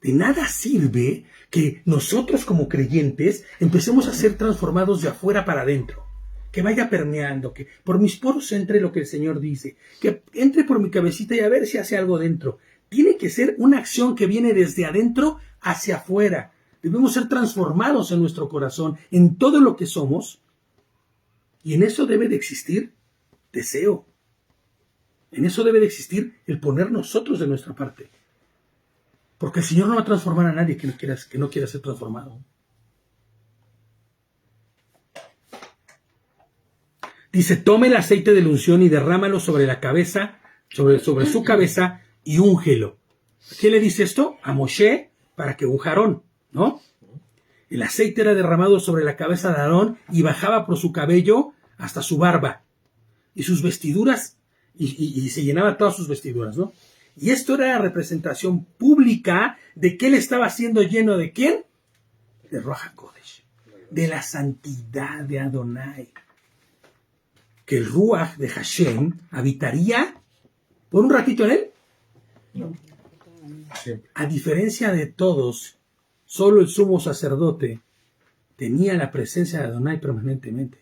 De nada sirve que nosotros como creyentes empecemos a ser transformados de afuera para adentro. Que vaya permeando, que por mis poros entre lo que el Señor dice, que entre por mi cabecita y a ver si hace algo dentro. Tiene que ser una acción que viene desde adentro hacia afuera. Debemos ser transformados en nuestro corazón, en todo lo que somos. Y en eso debe de existir deseo. En eso debe de existir el poner nosotros de nuestra parte. Porque el Señor no va a transformar a nadie que no quiera ser transformado. Dice, tome el aceite de la unción y derrámalo sobre la cabeza, sobre su cabeza y úngelo. ¿A quién le dice esto? A Moshe, para que unja a Aarón, ¿no? El aceite era derramado sobre la cabeza de Aarón y bajaba por su cabello hasta su barba. Y sus vestiduras, y se llenaba todas sus vestiduras, ¿no? Y esto era la representación pública de que él estaba siendo lleno de ¿quién? De Ruach HaKodesh, de la santidad de Adonai. que el Ruach de Hashem habitaría por un ratito en él. No. Siempre. A diferencia de todos, solo el sumo sacerdote tenía la presencia de Adonai permanentemente.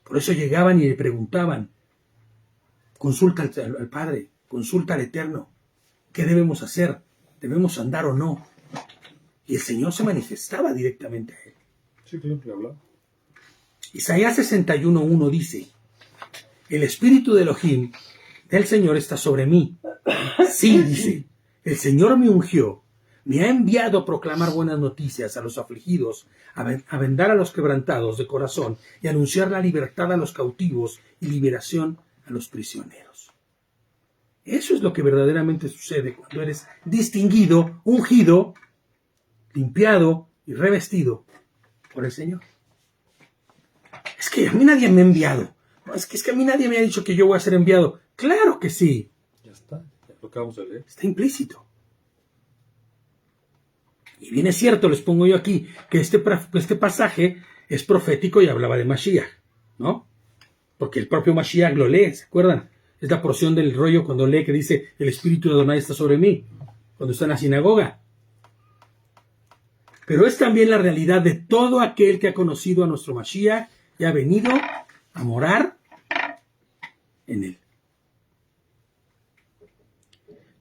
Por eso llegaban y le preguntaban, consulta al Padre, consulta al Eterno, ¿qué debemos hacer? ¿Debemos andar o no? Y el Señor se manifestaba directamente a él. Sí, claro que hablaba. Isaías 61:1 dice, el Espíritu de Elohim, del Señor, está sobre mí. Sí, dice, el Señor me ungió, me ha enviado a proclamar buenas noticias a los afligidos, a vendar a los quebrantados de corazón y anunciar la libertad a los cautivos y liberación a los prisioneros. Eso es lo que verdaderamente sucede cuando eres distinguido, ungido, limpiado y revestido por el Señor. Es que a mí nadie me ha enviado. No, es que a mí nadie me ha dicho que yo voy a ser enviado. Claro que sí. Ya está, ya lo acabamos de leer. Está implícito. Y bien es cierto, les pongo yo aquí, que este pasaje es profético y hablaba de Mashiach, ¿no? Porque el propio Mashiach lo lee, ¿se acuerdan? Es la porción del rollo cuando lee que dice, el Espíritu de Adonai está sobre mí, cuando está en la sinagoga. Pero es también la realidad de todo aquel que ha conocido a nuestro Mashiach y ha venido a morar en él.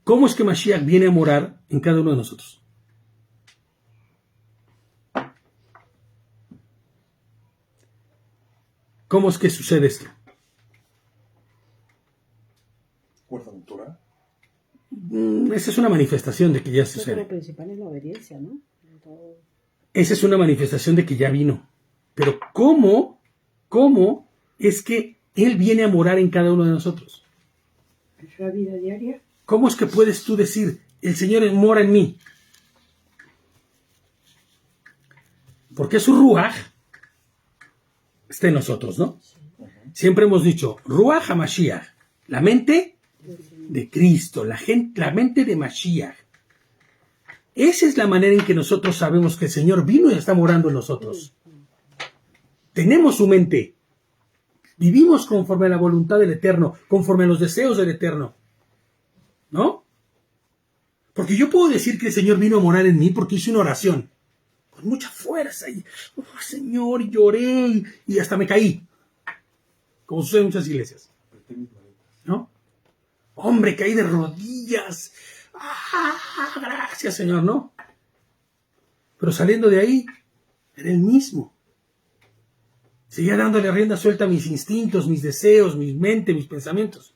¿Cómo es que Mashiach viene a morar en cada uno de nosotros? ¿Cómo es que sucede esto? ¿Guardan Torah? Esa es una manifestación de que ya Creo que sucede. lo principal es la obediencia, ¿no? Todo. Esa es una manifestación de que ya vino. Pero ¿cómo es que Él viene a morar en cada uno de nosotros? ¿Es la vida diaria? ¿Cómo es que puedes tú decir, el Señor mora en mí? Porque su Ruach está en nosotros, ¿no? Siempre hemos dicho, Ruach HaMashiach, la mente de Cristo, la mente de Mashiach. Esa es la manera en que nosotros sabemos que el Señor vino y está morando en nosotros. Tenemos su mente. Vivimos conforme a la voluntad del Eterno, conforme a los deseos del Eterno. ¿No? Porque yo puedo decir que el Señor vino a morar en mí porque hice una oración. Con mucha fuerza. Y, oh, Señor, y lloré y hasta me caí. Como sucede en muchas iglesias. ¿No? Hombre, caí de rodillas. ¡Ah, gracias, Señor! ¿No? Pero saliendo de ahí, era el mismo. Seguía dándole rienda suelta a mis instintos, mis deseos, mi mente, mis pensamientos.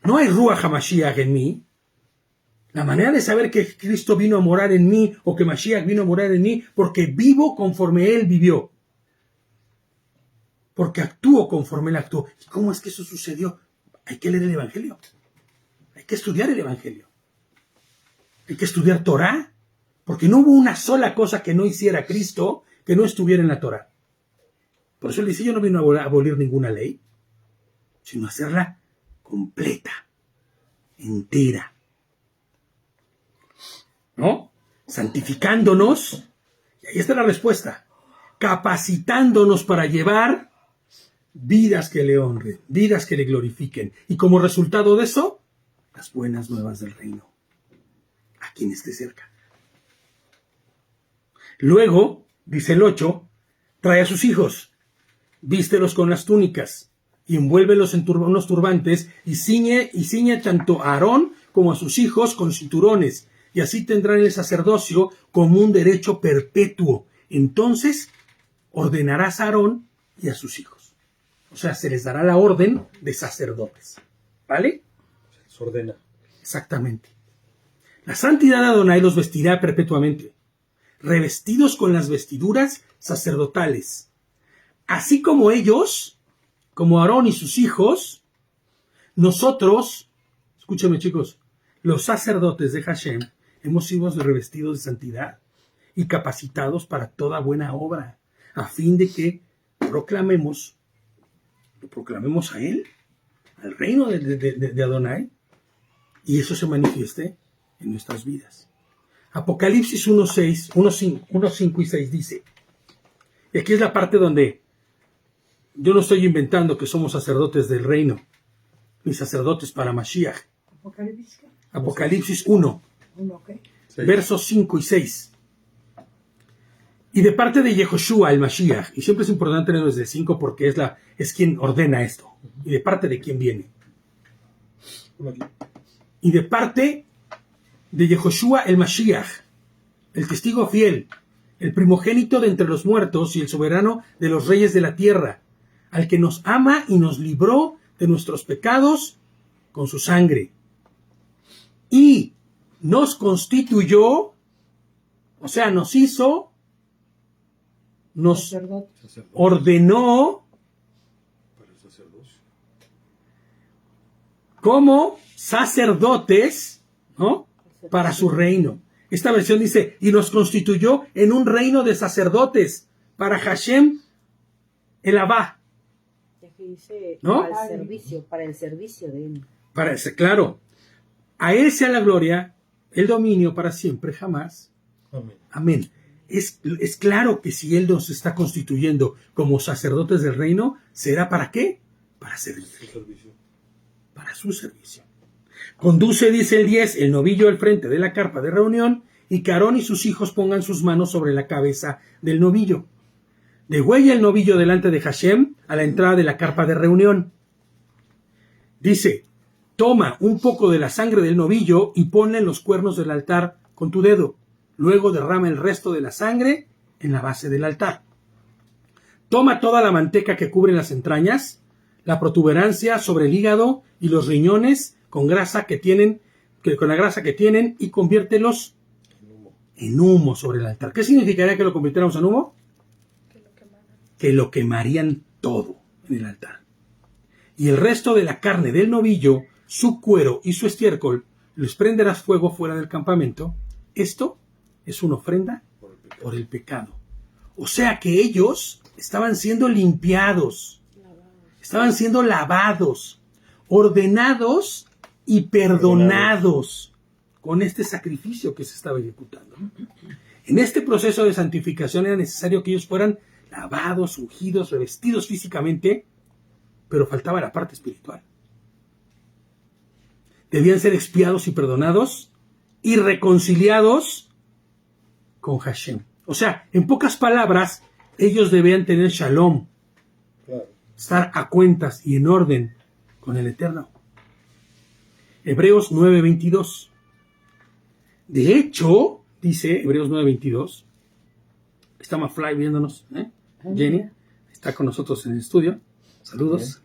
No hay Ruach HaMashiach en mí. La manera de saber que Cristo vino a morar en mí o que Mashiach vino a morar en mí, porque vivo conforme Él vivió. Porque actúo conforme Él actuó. ¿Y cómo es que eso sucedió? Hay que leer el Evangelio. Hay que estudiar el Evangelio. Hay que estudiar Torah. Porque no hubo una sola cosa que no hiciera Cristo que no estuviera en la Torah. Por eso Él dice, yo no vino a abolir ninguna ley, sino a hacerla completa, entera. ¿No? Santificándonos, y ahí está la respuesta, capacitándonos para llevar vidas que le honren, vidas que le glorifiquen, y como resultado de eso, las buenas nuevas del reino, a quien esté cerca. Luego, dice el 8, trae a sus hijos, vístelos con las túnicas, y envuélvelos en unos turbantes, y ciñe tanto a Aarón como a sus hijos con cinturones, y así tendrán el sacerdocio como un derecho perpetuo. Entonces ordenarás a Aarón y a sus hijos. O sea, se les dará la orden de sacerdotes. ¿Vale? Se les ordena. Exactamente. La santidad de Adonai los vestirá perpetuamente, revestidos con las vestiduras sacerdotales. Así como ellos, como Aarón y sus hijos, nosotros, escúchame chicos, los sacerdotes de Hashem, hemos sido revestidos de santidad y capacitados para toda buena obra, a fin de que lo proclamemos a Él, al reino de Adonai, y eso se manifieste en nuestras vidas. Apocalipsis 1:5 y 6 dice, y aquí es la parte donde yo no estoy inventando que somos sacerdotes del reino, ni sacerdotes para Mashiach. Apocalipsis. Apocalipsis 1, Uno, ¿qué? versos 5 y 6. Y de parte de Yehoshua, el Mashiach, y siempre es importante leerlo desde el 5 porque es quien ordena esto, y de parte de quién viene. Y de parte de Yehoshua, el Mashiach, el testigo fiel, el primogénito de entre los muertos y el soberano de los reyes de la tierra, al que nos ama y nos libró de nuestros pecados con su sangre. Y nos constituyó, o sea, nos hizo, nos Sacerdote. ordenó Para el sacerdocio. como sacerdotes, ¿no? Para su reino. Esta versión dice, y nos constituyó en un reino de sacerdotes para Hashem el Abba. Y aquí dice, ¿No? para el servicio de él. Para ese, claro, a él sea la gloria, el dominio para siempre, jamás. Amén. Amén. Es claro que si él nos está constituyendo como sacerdotes del reino, ¿será para qué? Para servir, Su servicio. para su servicio. Conduce, dice el 10, el novillo al frente de la carpa de reunión, y que Aarón y sus hijos pongan sus manos sobre la cabeza del novillo. Degüella el novillo delante de Hashem a la entrada de la carpa de reunión. Dice, toma un poco de la sangre del novillo y ponla en los cuernos del altar con tu dedo. Luego derrama el resto de la sangre en la base del altar. Toma toda la manteca que cubre las entrañas, la protuberancia sobre el hígado y los riñones con la grasa que tienen y conviértelos en humo sobre el altar. ¿Qué significaría que lo convirtiéramos en humo? Que lo quemaran. Que lo quemarían todo en el altar. Y el resto de la carne del novillo, su cuero y su estiércol, les prenderás fuego fuera del campamento. Esto es una ofrenda por el pecado. O sea que ellos estaban siendo limpiados, estaban siendo lavados, ordenados y perdonados con este sacrificio que se estaba ejecutando. En este proceso de santificación era necesario que ellos fueran lavados, ungidos, revestidos físicamente, pero faltaba la parte espiritual. Debían ser expiados y perdonados y reconciliados con Hashem. O sea, en pocas palabras, ellos debían tener shalom, Claro. estar a cuentas y en orden con el Eterno. Hebreos 9:22. De hecho, dice Hebreos 9:22, está Mafly viéndonos, Jenny, está con nosotros en el estudio. Saludos.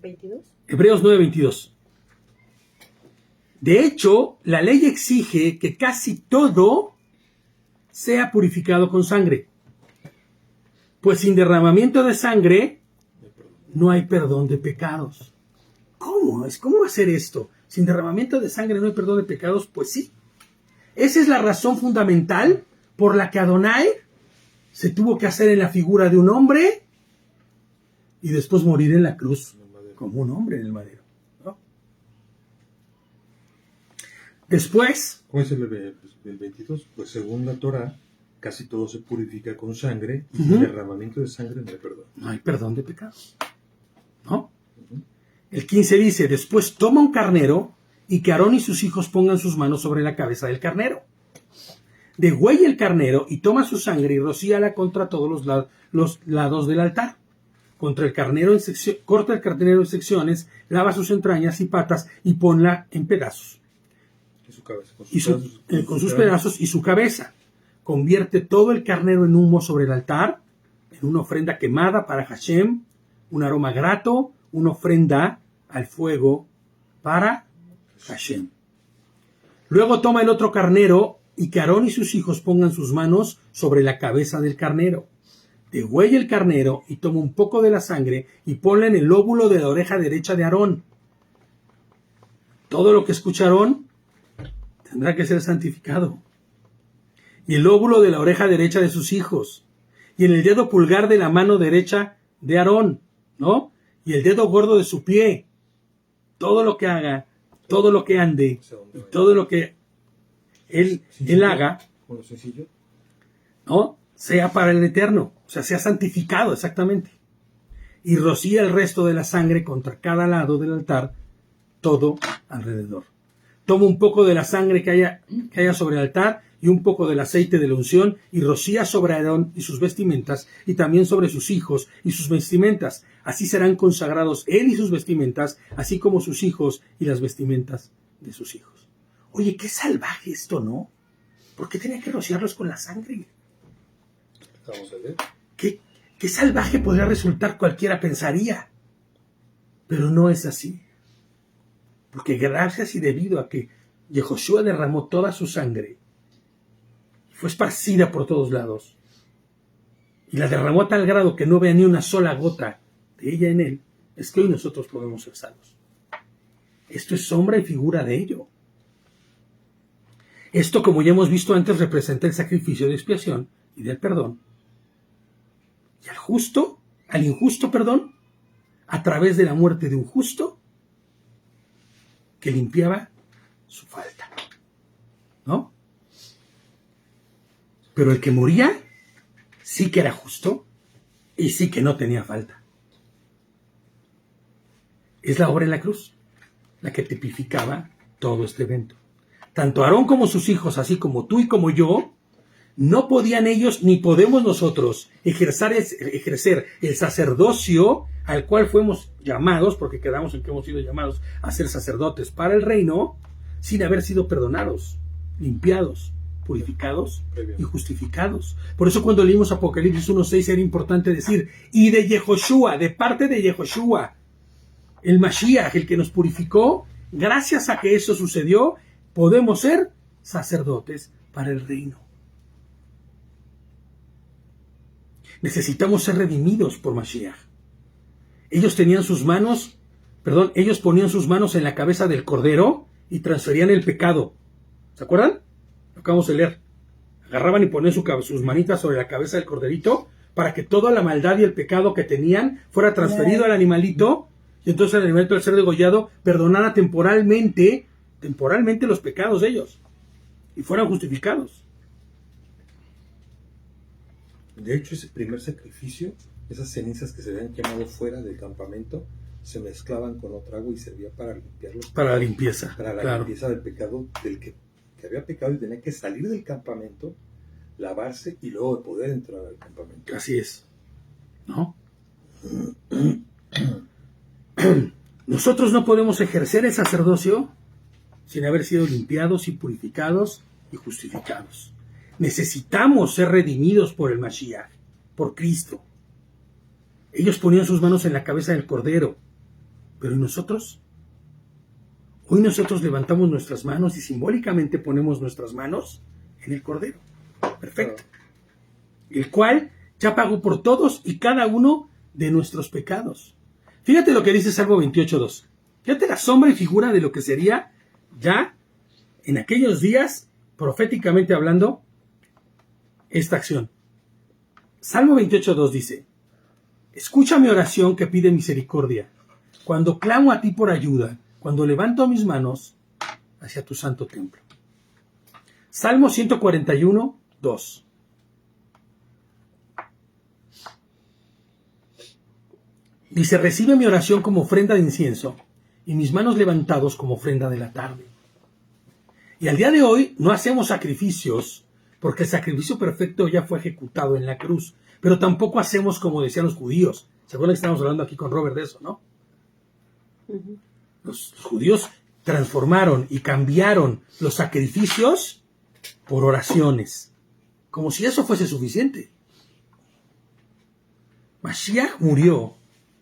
22. Hebreos 9:22. De hecho, la ley exige que casi todo sea purificado con sangre. Pues sin derramamiento de sangre no hay perdón de pecados. ¿Cómo hacer esto? Sin derramamiento de sangre no hay perdón de pecados. Pues sí. Esa es la razón fundamental por la que Adonai se tuvo que hacer en la figura de un hombre y después morir en la cruz como un hombre en el madero, ¿no? Después, ¿Cómo es el 22? Pues según la Torah, casi todo se purifica con sangre y sin derramamiento de sangre no hay perdón. no hay perdón de pecados, ¿no? El 15 dice, después toma un carnero y que Aarón y sus hijos pongan sus manos sobre la cabeza del carnero. Degüella el carnero y toma su sangre y rocíala contra todos los lados del altar. Corta el carnero en secciones, lava sus entrañas y patas y ponla en pedazos. Y su cabeza, Con sus pedazos y su cabeza. Convierte todo el carnero en humo sobre el altar, en una ofrenda quemada para Hashem, un aroma grato, una ofrenda al fuego para Hashem. Luego toma el otro carnero y que Aarón y sus hijos pongan sus manos sobre la cabeza del carnero. Degüella el carnero y toma un poco de la sangre y ponla en el lóbulo de la oreja derecha de Aarón. Todo lo que escucha Aarón tendrá que ser santificado. Y el lóbulo de la oreja derecha de sus hijos. Y en el dedo pulgar de la mano derecha de Aarón, ¿no? Y el dedo gordo de su pie. Todo lo que haga, todo lo que ande, y todo lo que él haga, Bueno, sencillo. ¿no? Sea para el Eterno. O sea, sea santificado, exactamente. y rocía el resto de la sangre contra cada lado del altar, todo alrededor. Toma un poco de la sangre que haya sobre el altar y un poco del aceite de la unción y rocía sobre Aarón y sus vestimentas y también sobre sus hijos y sus vestimentas. Así serán consagrados él y sus vestimentas, así como sus hijos y las vestimentas de sus hijos. Oye, qué salvaje esto, ¿no? ¿Por qué tenía que rociarlos con la sangre? Vamos a ver. Qué salvaje podría resultar, cualquiera pensaría. Pero no es así. Porque gracias y debido a que Yehoshua derramó toda su sangre, fue esparcida por todos lados, y la derramó a tal grado que no vea ni una sola gota de ella en él, es que hoy nosotros podemos ser salvos. Esto es sombra y figura de ello. Esto, como ya hemos visto antes, representa el sacrificio de expiación y del perdón. Y al injusto perdón, a través de la muerte de un justo que limpiaba su falta. ¿No? Pero el que moría sí que era justo y sí que no tenía falta. Es la obra en la cruz la que tipificaba todo este evento. Tanto Aarón como sus hijos, así como tú y como yo, no podían ellos ni podemos nosotros ejercer el sacerdocio al cual fuimos llamados, porque quedamos en que hemos sido llamados a ser sacerdotes para el reino, sin haber sido perdonados, limpiados, purificados y justificados. Por eso cuando leímos Apocalipsis 1:6 era importante decir, y de Yehoshua, de parte de Yehoshua, el Mashiach, el que nos purificó, gracias a que eso sucedió, podemos ser sacerdotes para el reino. Necesitamos ser redimidos por Mashiach. Ellos ponían sus manos en la cabeza del Cordero y transferían el pecado. ¿Se acuerdan? Lo acabamos de leer. Agarraban y ponían sus manitas sobre la cabeza del corderito para que toda la maldad y el pecado que tenían fuera transferido al animalito, y entonces el animalito, al ser degollado, perdonara temporalmente los pecados de ellos y fueran justificados. De hecho, ese primer sacrificio, esas cenizas que se habían quemado fuera del campamento, se mezclaban con otra agua y servía para limpiarlos. Para la limpieza. Para la claro. limpieza del pecado del que había pecado y tenía que salir del campamento, lavarse y luego de poder entrar al campamento. Así es. ¿No? Nosotros no podemos ejercer el sacerdocio sin haber sido limpiados y purificados y justificados. Necesitamos ser redimidos por el Mashiach, por Cristo. Ellos ponían sus manos en la cabeza del Cordero, pero ¿y nosotros? Hoy nosotros levantamos nuestras manos y simbólicamente ponemos nuestras manos en el Cordero. Perfecto. El cual ya pagó por todos y cada uno de nuestros pecados. Fíjate lo que dice Salmo 28:2. Fíjate la sombra y figura de lo que sería ya en aquellos días, proféticamente hablando, esta acción. Salmo 28:2 dice: escucha mi oración que pide misericordia, cuando clamo a ti por ayuda, cuando levanto mis manos hacia tu santo templo. Salmo 141:2. Dice: recibe mi oración como ofrenda de incienso y mis manos levantados como ofrenda de la tarde. Y al día de hoy no hacemos sacrificios porque el sacrificio perfecto ya fue ejecutado en la cruz, pero tampoco hacemos como decían los judíos. ¿Se acuerdan que estábamos hablando aquí con Robert de eso, no? Uh-huh. Los judíos transformaron y cambiaron los sacrificios por oraciones, como si eso fuese suficiente. Mashiach murió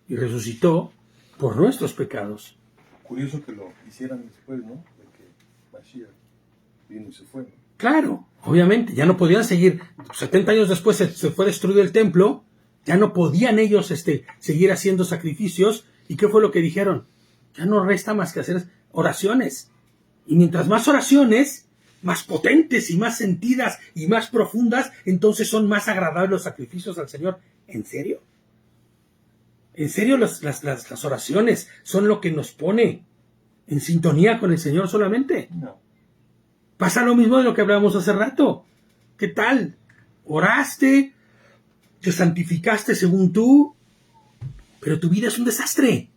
y resucitó por nuestros pecados. Curioso que lo hicieran después, ¿no? De que Mashiach vino y se fue, ¿no? Claro, obviamente, ya no podían seguir. 70 años después se fue destruido el templo, ya no podían ellos seguir haciendo sacrificios. ¿Y qué fue lo que dijeron? Ya no resta más que hacer oraciones. Y mientras más oraciones, más potentes y más sentidas y más profundas, entonces son más agradables los sacrificios al Señor. ¿En serio? ¿En serio las oraciones son lo que nos pone en sintonía con el Señor solamente? No. Pasa lo mismo de lo que hablábamos hace rato. ¿Qué tal? Oraste, te santificaste según tú, pero tu vida es un desastre.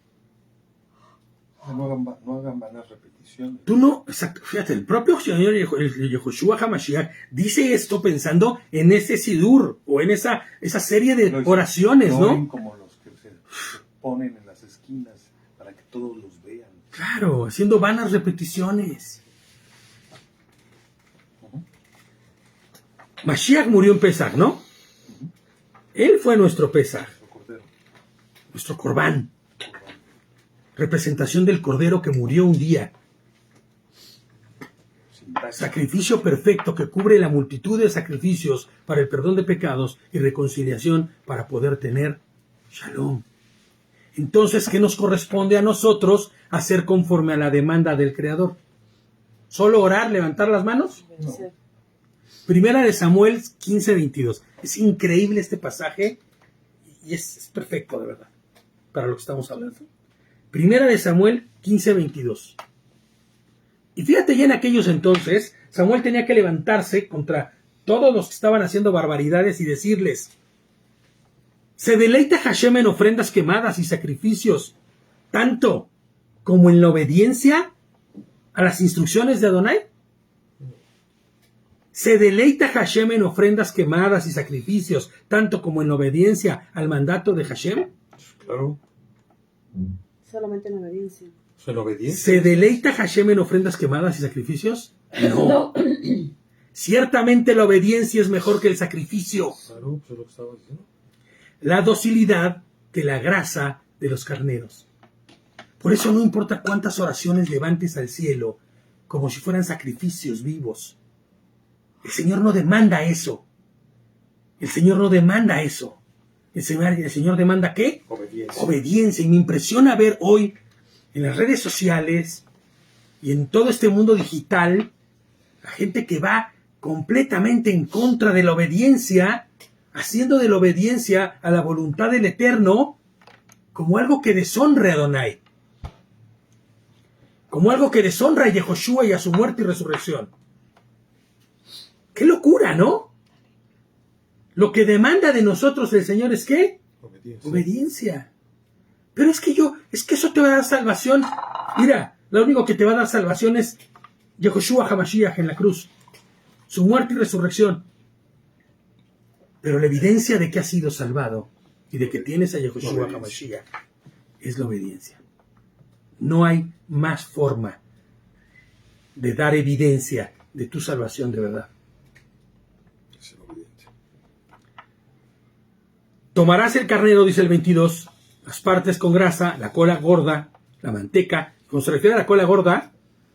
No hagan vanas repeticiones. Tú no, exacto, fíjate, el propio Señor Yehoshua HaMashiach dice esto pensando en ese sidur o en esa serie de oraciones, ¿no? Como los que se ponen en las esquinas para que todos los vean. Claro, haciendo vanas repeticiones. Mashiach murió en Pesach, ¿no? Él fue nuestro Pesach, nuestro Corbán, representación del Cordero que murió un día. Sacrificio perfecto que cubre la multitud de sacrificios para el perdón de pecados y reconciliación para poder tener Shalom. Entonces, ¿qué nos corresponde a nosotros hacer conforme a la demanda del Creador? ¿Solo orar, levantar las manos? No. Primera de Samuel 15:22. Es increíble este pasaje y es perfecto, de verdad, para lo que estamos hablando. Primera de Samuel 15:22. Y fíjate, ya en aquellos entonces, Samuel tenía que levantarse contra todos los que estaban haciendo barbaridades y decirles: ¿se deleita Hashem en ofrendas quemadas y sacrificios, tanto como en la obediencia a las instrucciones de Adonai? ¿Se deleita Hashem en ofrendas quemadas y sacrificios, tanto como en la obediencia al mandato de Hashem? Claro. Solamente en obediencia. ¿En obediencia? ¿Se deleita Hashem en ofrendas quemadas y sacrificios? No. Ciertamente la obediencia es mejor que el sacrificio. Claro, pues es lo que estaba diciendo. La docilidad que la grasa de los carneros. Por eso no importa cuántas oraciones levantes al cielo, como si fueran sacrificios vivos. El Señor no demanda eso. El Señor no demanda eso. El Señor demanda ¿qué? Obediencia. Obediencia. Y me impresiona ver hoy en las redes sociales y en todo este mundo digital la gente que va completamente en contra de la obediencia, haciendo de la obediencia a la voluntad del Eterno como algo que deshonre a Adonai, como algo que deshonra a Yehoshua y a su muerte y resurrección. ¡Qué locura!, ¿no? Lo que demanda de nosotros el Señor es ¿qué? Obediencia. Obediencia. Pero es que eso te va a dar salvación. Mira, lo único que te va a dar salvación es Yehoshua HaMashiach en la cruz, su muerte y resurrección. Pero la evidencia de que has sido salvado y de que tienes a Yehoshua HaMashiach es la obediencia. No hay más forma de dar evidencia de tu salvación de verdad. Ser obediente. Tomarás el carnero, dice el 22, las partes con grasa, la cola gorda, la manteca. Cuando se refiere a la cola gorda,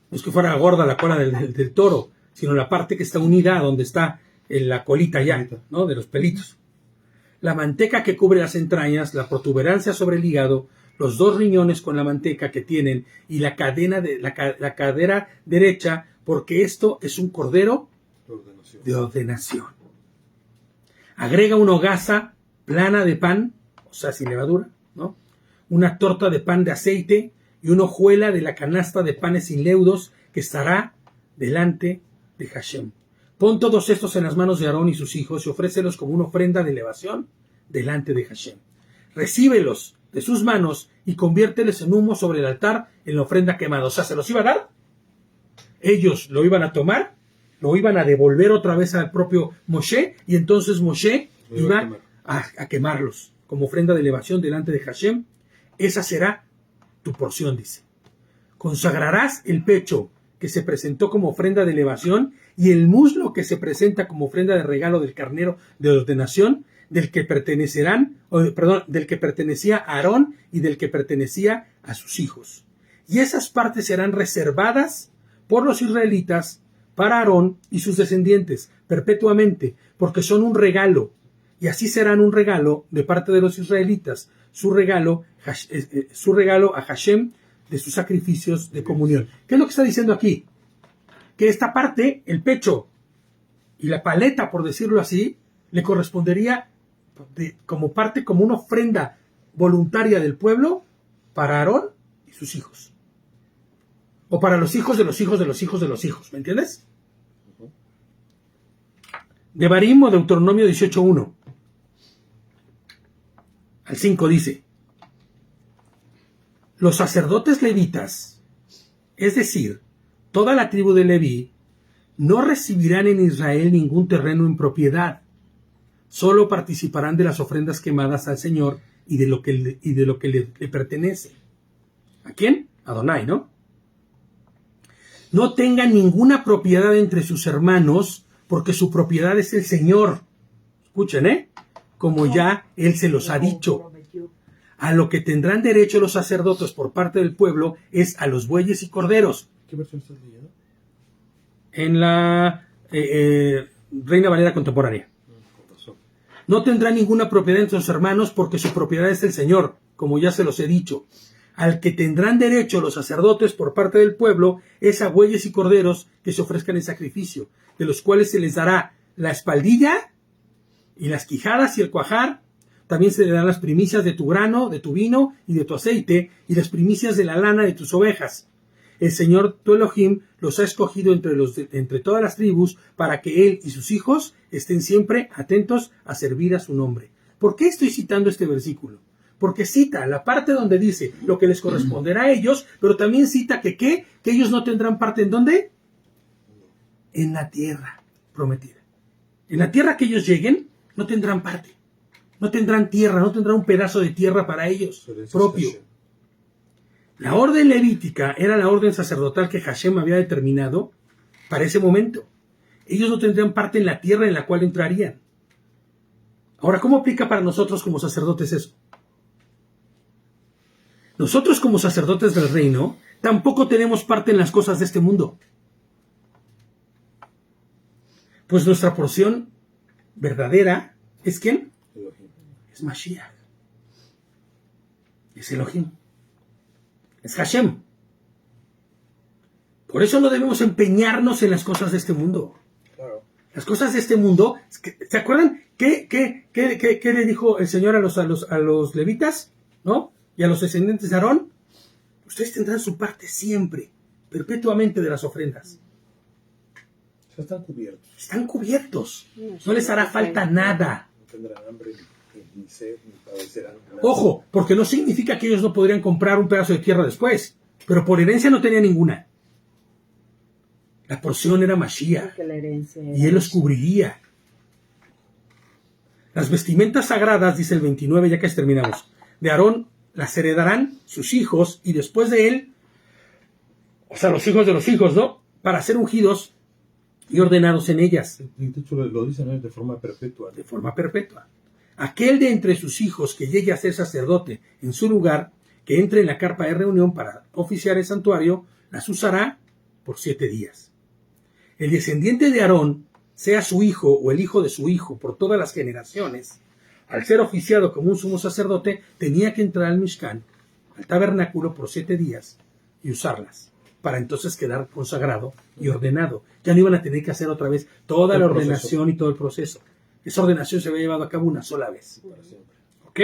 no es que fuera gorda la cola del toro, sino la parte que está unida a donde está la colita ya, ¿no? De los pelitos. La manteca que cubre las entrañas, la protuberancia sobre el hígado, los 2 riñones con la manteca que tienen y la cadena de la cadera derecha, porque esto es un cordero de ordenación. Agrega una hogaza plana de pan, o sea, sin levadura, ¿no? Una torta de pan de aceite y una hojuela de la canasta de panes sin leudos que estará delante de Hashem. Pon todos estos en las manos de Aarón y sus hijos y ofrécelos como una ofrenda de elevación delante de Hashem. Recíbelos de sus manos y conviérteles en humo sobre el altar en la ofrenda quemada. O sea, ¿se los iba a dar? Ellos lo iban a tomar, lo iban a devolver otra vez al propio Moshe, y entonces Moshe iba a quemarlos como ofrenda de elevación delante de Hashem. Esa será tu porción, dice. Consagrarás el pecho que se presentó como ofrenda de elevación y el muslo que se presenta como ofrenda de regalo del carnero de ordenación, del que pertenecía a Aarón y del que pertenecía a sus hijos. Y esas partes serán reservadas por los israelitas para Aarón y sus descendientes perpetuamente, porque son un regalo, y así serán un regalo de parte de los israelitas, su regalo a Hashem de sus sacrificios de comunión. ¿Qué es lo que está diciendo aquí? Que esta parte, el pecho y la paleta, por decirlo así, le correspondería como parte, como una ofrenda voluntaria del pueblo para Aarón y sus hijos. O para los hijos de los hijos de los hijos de los hijos. ¿Me entiendes? Devarim o Deuteronomio 18:1 al 5 dice: Los sacerdotes levitas, es decir, toda la tribu de Leví, no recibirán en Israel ningún terreno en propiedad. Solo participarán de las ofrendas quemadas al Señor y de lo que le pertenece. ¿A quién? A Adonai, ¿no? No tengan ninguna propiedad entre sus hermanos, porque su propiedad es el Señor. Escuchen, como ya Él se los ha dicho. A lo que tendrán derecho los sacerdotes por parte del pueblo es a los bueyes y corderos. ¿Qué versión estás leyendo? En la Reina Valera contemporánea. Con razón. No tendrán ninguna propiedad entre sus hermanos porque su propiedad es el Señor, como ya se los he dicho. Al que tendrán derecho los sacerdotes por parte del pueblo es a bueyes y corderos que se ofrezcan en sacrificio, de los cuales se les dará la espaldilla y las quijadas y el cuajar. También se le dan las primicias de tu grano, de tu vino y de tu aceite, y las primicias de la lana de tus ovejas. El Señor tu Elohim los ha escogido entre todas las tribus para que Él y sus hijos estén siempre atentos a servir a su nombre. ¿Por qué estoy citando este versículo? Porque cita la parte donde dice lo que les corresponderá a ellos, pero también cita que ellos no tendrán parte ¿en dónde? En la tierra prometida. En la tierra que ellos lleguen, no tendrán parte. No tendrán tierra, no tendrán un pedazo de tierra para ellos propio. La orden levítica era la orden sacerdotal que Hashem había determinado para ese momento. Ellos no tendrían parte en la tierra en la cual entrarían. Ahora, ¿cómo aplica para nosotros como sacerdotes eso? Nosotros como sacerdotes del reino tampoco tenemos parte en las cosas de este mundo. Pues nuestra porción verdadera es ¿quién? Elohim. Es Mashiach. Es Elohim. Es Hashem. Por eso no debemos empeñarnos en las cosas de este mundo. Claro. Las cosas de este mundo, ¿se acuerdan qué le dijo el Señor a los levitas? ¿No? Y a los descendientes de Aarón. Ustedes tendrán su parte siempre, perpetuamente de las ofrendas. O sea, están cubiertos. Están cubiertos. No les hará falta nada. No tendrán hambre, ni sed, ni padecerán nada. Ojo, porque no significa que ellos no podrían comprar un pedazo de tierra después, pero por herencia no tenía ninguna. La porción era Mashiach y él los cubriría. Las vestimentas sagradas, dice el 29, ya que terminamos, de Aarón las heredarán sus hijos y después de él, o sea, los hijos de los hijos, ¿no? Para ser ungidos y ordenados en ellas. De hecho, lo dicen, ¿no?, de forma perpetua. De forma perpetua. Aquel de entre sus hijos que llegue a ser sacerdote en su lugar, que entre en la carpa de reunión para oficiar el santuario, las usará por 7 días. El descendiente de Aarón, sea su hijo o el hijo de su hijo por todas las generaciones, al ser oficiado como un sumo sacerdote, tenía que entrar al Mishkan, al tabernáculo, por 7 días y usarlas, para entonces quedar consagrado y ordenado. Ya no iban a tener que hacer otra vez toda la ordenación y todo el proceso. Esa ordenación se había llevado a cabo una sola vez. Para siempre. ¿Ok?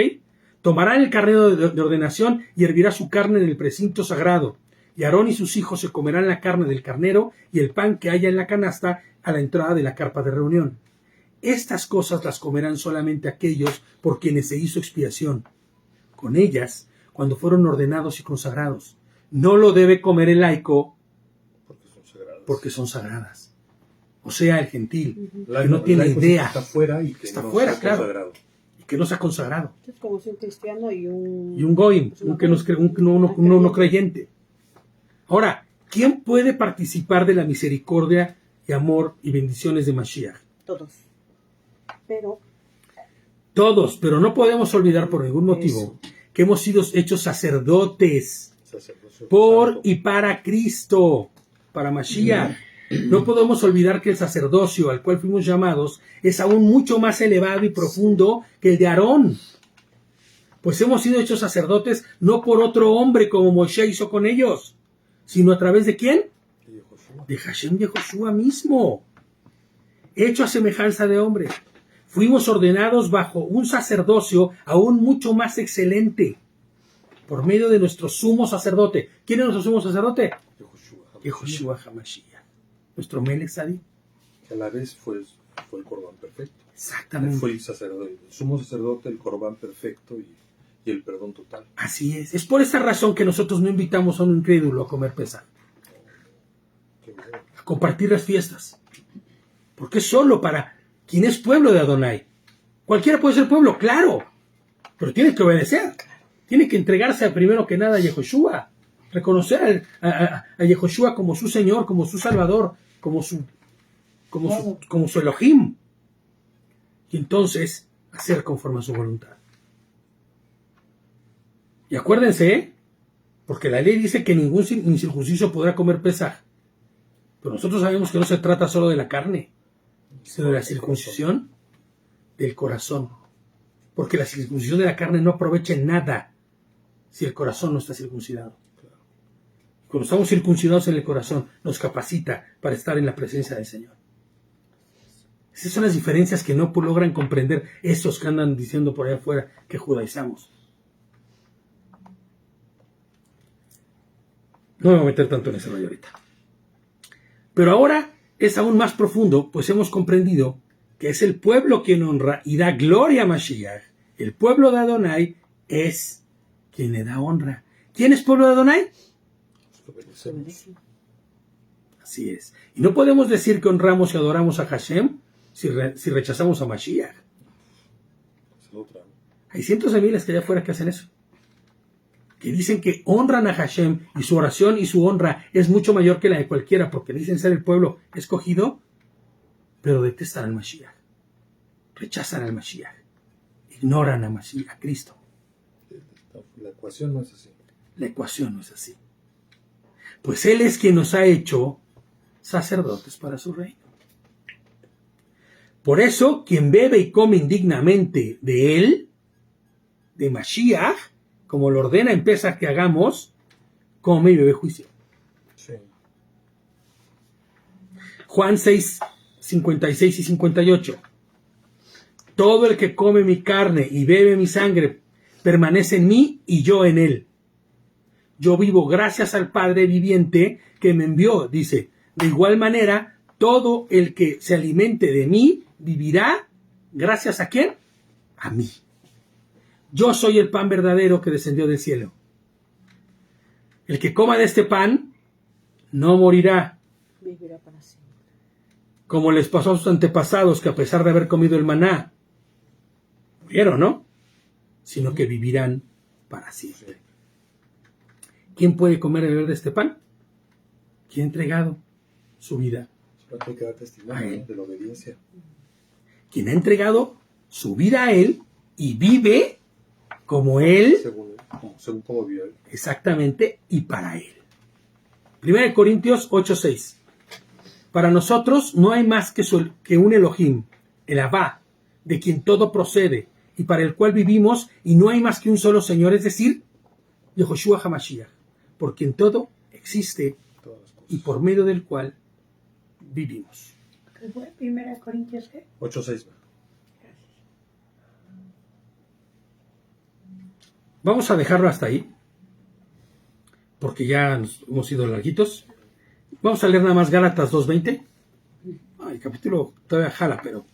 Tomará el carnero de ordenación y hervirá su carne en el precinto sagrado. Y Aarón y sus hijos se comerán la carne del carnero y el pan que haya en la canasta a la entrada de la carpa de reunión. Estas cosas las comerán solamente aquellos por quienes se hizo expiación. Con ellas, cuando fueron ordenados y consagrados. No lo debe comer el laico porque son sagradas. O sea, el gentil, que no tiene idea. Está fuera y que está no fuera, está claro. consagrado. Y que no se ha consagrado. Es como si un cristiano y un... Y un goim, un no creyente. Ahora, ¿quién puede participar de la misericordia y amor y bendiciones de Mashiach? Todos. Todos, pero no podemos olvidar por ningún motivo que hemos sido hechos sacerdotes por Santo. y para Cristo, para Mashiach. No podemos olvidar que el sacerdocio al cual fuimos llamados es aún mucho más elevado y profundo que el de Aarón. Pues hemos sido hechos sacerdotes no por otro hombre como Moshe hizo con ellos, sino a través de ¿quién? De Hashem y Josué mismo. Hecho a semejanza de hombre. Fuimos ordenados bajo un sacerdocio aún mucho más excelente, por medio de nuestro sumo sacerdote. ¿Quién es nuestro sumo sacerdote? Yehoshua HaMashiach. Nuestro Melech Tzaddik. Que a la vez fue el Corbán perfecto. Exactamente. Fue el sumo sacerdote, el Corbán perfecto, y el perdón total. Así es. Es por esa razón que nosotros no invitamos a un incrédulo a comer Pesaj, Qué bueno. a compartir las fiestas. Porque es solo para quien es pueblo de Adonai. Cualquiera puede ser pueblo, claro, pero tiene que obedecer. Tiene que entregarse primero que nada a Yehoshua. Reconocer a Yehoshua como su Señor, como su Salvador, como su Elohim. Y entonces hacer conforme a su voluntad. Y acuérdense, porque la ley dice que ningún incircunciso podrá comer Pesaj. Pero nosotros sabemos que no se trata solo de la carne, sino de la circuncisión del corazón. Porque la circuncisión de la carne no aprovecha en nada si el corazón no está circuncidado. Cuando estamos circuncidados en el corazón, nos capacita para estar en la presencia del Señor. Esas son las diferencias que no logran comprender estos que andan diciendo por allá afuera que judaizamos. No me voy a meter tanto en ese rollo ahorita. Pero ahora es aún más profundo, pues hemos comprendido que es el pueblo quien honra y da gloria a Mashiach. El pueblo de Adonai es quien le da honra. ¿Quién es pueblo de Adonai? Así es. Y no podemos decir que honramos y adoramos a Hashem si rechazamos a Mashiach. Hay cientos de miles que allá afuera que hacen eso. Que dicen que honran a Hashem y su oración y su honra es mucho mayor que la de cualquiera porque dicen ser el pueblo escogido, pero detestan al Mashiach. Rechazan al Mashiach. Ignoran a Mashiach, a Cristo. La ecuación no es así. La ecuación no es así. Pues Él es quien nos ha hecho sacerdotes para su reino. Por eso, quien bebe y come indignamente de Él, de Mashiach, como lo ordena en Pesaj que hagamos, come y bebe juicio. Sí. Juan 6, 56 y 58. Todo el que come mi carne y bebe mi sangre permanece en mí y yo en él. Yo vivo gracias al Padre viviente que me envió, dice. De igual manera, todo el que se alimente de mí vivirá gracias a ¿quién? A mí. Yo soy el pan verdadero que descendió del cielo. El que coma de este pan no morirá. Vivirá para siempre. Como les pasó a sus antepasados que a pesar de haber comido el maná, murieron, ¿no? Sino que vivirán para siempre. ¿Quién puede comer y beber de este pan? ¿Quién ha entregado su vida? Solo hay que dar testimonio de la obediencia. Quien ha entregado su vida a Él y vive como Él, Según cómo vive Él. exactamente, y para Él. 1 Corintios 8:6. Para nosotros no hay más que un Elohim, el Abba, de quien todo procede, y para el cual vivimos, y no hay más que un solo Señor, es decir, Yehoshua HaMashiach, por quien todo existe y por medio del cual vivimos. ¿Qué fue? 1 Corintios, ¿qué? 8:6. Vamos a dejarlo hasta ahí, porque ya hemos sido larguitos. Vamos a leer nada más Gálatas 2:20. El capítulo todavía jala, pero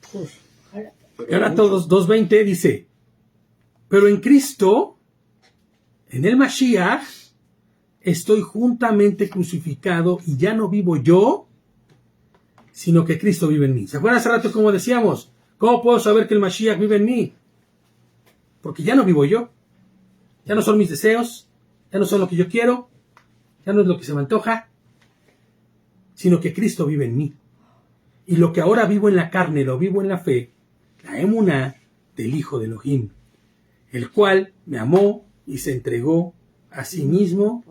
Gálatas 2:20 dice: pero en Cristo, en el Mashiach, estoy juntamente crucificado y ya no vivo yo, sino que Cristo vive en mí. ¿Se acuerdan hace rato como decíamos? ¿Cómo puedo saber que el Mashiach vive en mí? Porque ya no vivo yo. Ya no son mis deseos, ya no son lo que yo quiero, ya no es lo que se me antoja, sino que Cristo vive en mí. Y lo que ahora vivo en la carne, lo vivo en la fe, la emuná del Hijo de Elohim, el cual me amó y se entregó a sí mismo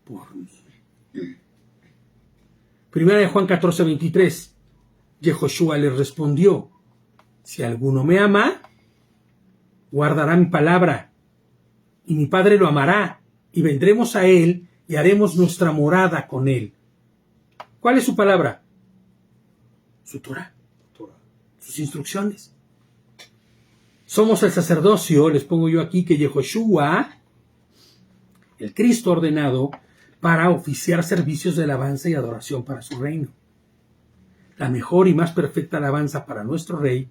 por mí. Primera de Juan 14:23. Yehoshua le respondió: si alguno me ama, guardará mi palabra, y mi Padre lo amará, y vendremos a él y haremos nuestra morada con él. ¿Cuál es su palabra? Su Torah, sus instrucciones. Somos el sacerdocio, les pongo yo aquí, que Yehoshua, el Cristo ordenado, para oficiar servicios de alabanza y adoración para su reino. La mejor y más perfecta alabanza para nuestro Rey,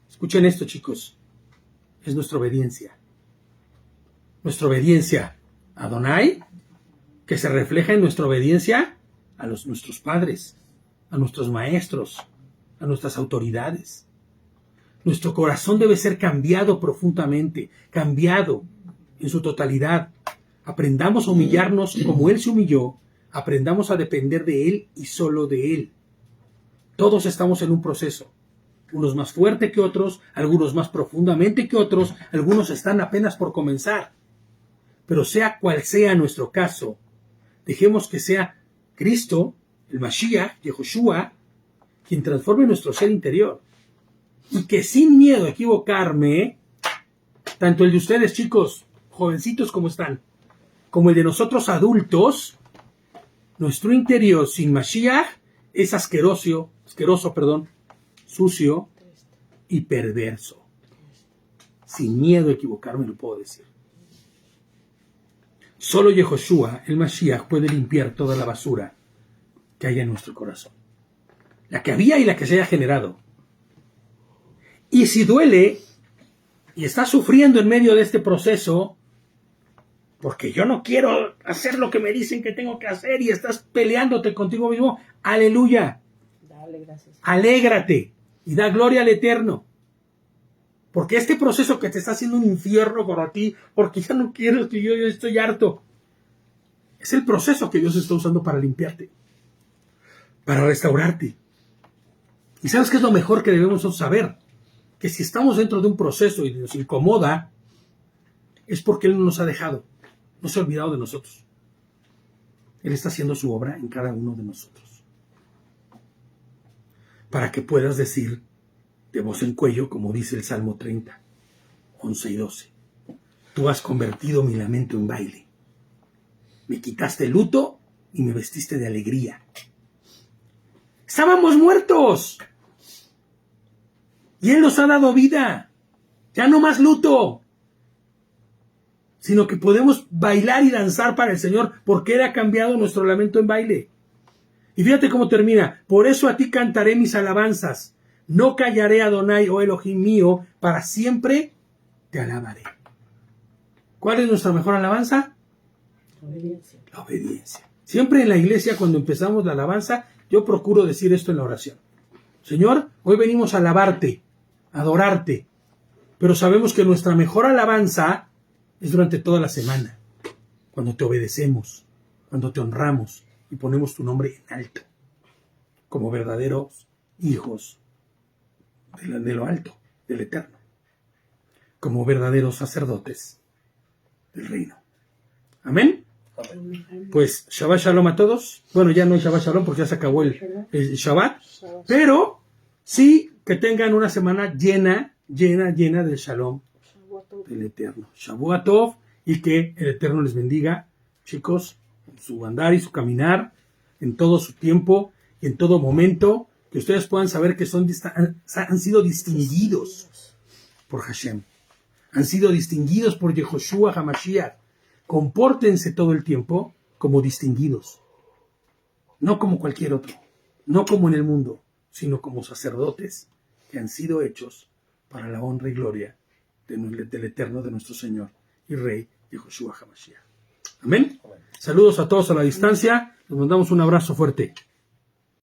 escuchen esto, chicos, es nuestra obediencia. nuestra obediencia a Adonai, que se refleja en nuestra obediencia a nuestros padres, a nuestros maestros, a nuestras autoridades. Nuestro corazón debe ser cambiado profundamente, cambiado en su totalidad. Aprendamos a humillarnos como Él se humilló, aprendamos a depender de Él y solo de Él. Todos estamos en un proceso, unos más fuerte que otros, algunos más profundamente que otros, algunos están apenas por comenzar. Pero sea cual sea nuestro caso, dejemos que sea Cristo, el Mashiach, Yehoshua, quien transforme nuestro ser interior. Y que sin miedo a equivocarme, tanto el de ustedes, chicos, jovencitos como están, como el de nosotros adultos, nuestro interior sin Mashiach es asqueroso, sucio y perverso. Sin miedo a equivocarme lo puedo decir. Solo Yehoshua, el Mashiach, puede limpiar toda la basura que haya en nuestro corazón. La que había y la que se haya generado. Y si duele y estás sufriendo en medio de este proceso, porque yo no quiero hacer lo que me dicen que tengo que hacer y estás peleándote contigo mismo, aleluya. Dale gracias. Alégrate y da gloria al Eterno. Porque este proceso que te está haciendo un infierno para ti, porque ya no quiero, que yo estoy harto, es el proceso que Dios está usando para limpiarte, para restaurarte. ¿Y sabes qué es lo mejor que debemos saber? Que si estamos dentro de un proceso y nos incomoda, es porque Él no nos ha dejado, no se ha olvidado de nosotros. Él está haciendo su obra en cada uno de nosotros. Para que puedas decir de voz en cuello, como dice el Salmo 30, 11 y 12. Tú has convertido mi lamento en baile. Me quitaste el luto y me vestiste de alegría. ¡Estábamos muertos! Y Él nos ha dado vida. Ya no más luto. Sino que podemos bailar y danzar para el Señor porque Él ha cambiado nuestro lamento en baile. Y fíjate cómo termina. Por eso a ti cantaré mis alabanzas. No callaré, Adonai, oh Elohim mío, para siempre te alabaré. ¿Cuál es nuestra mejor alabanza? Obediencia. La obediencia. Siempre en la iglesia, cuando empezamos la alabanza, yo procuro decir esto en la oración. Señor, hoy venimos a alabarte, a adorarte, pero sabemos que nuestra mejor alabanza es durante toda la semana, cuando te obedecemos, cuando te honramos y ponemos tu nombre en alto, como verdaderos hijos de lo alto, del Eterno, como verdaderos sacerdotes del reino. Amén. Pues Shabbat Shalom a todos. Bueno, ya no hay Shabbat Shalom porque ya se acabó el Shabbat, pero sí que tengan una semana llena del Shalom del Eterno. Shavuot Tov, y que el Eterno les bendiga, chicos, en su andar y su caminar, en todo su tiempo y en todo momento, que ustedes puedan saber que han sido distinguidos por Hashem, han sido distinguidos por Yehoshua HaMashiach. Compórtense todo el tiempo como distinguidos, no como cualquier otro, no como en el mundo, sino como sacerdotes que han sido hechos para la honra y gloria del Eterno, de nuestro Señor y Rey Yehoshua HaMashiach. Amén. Saludos a todos a la distancia, les mandamos un abrazo fuerte.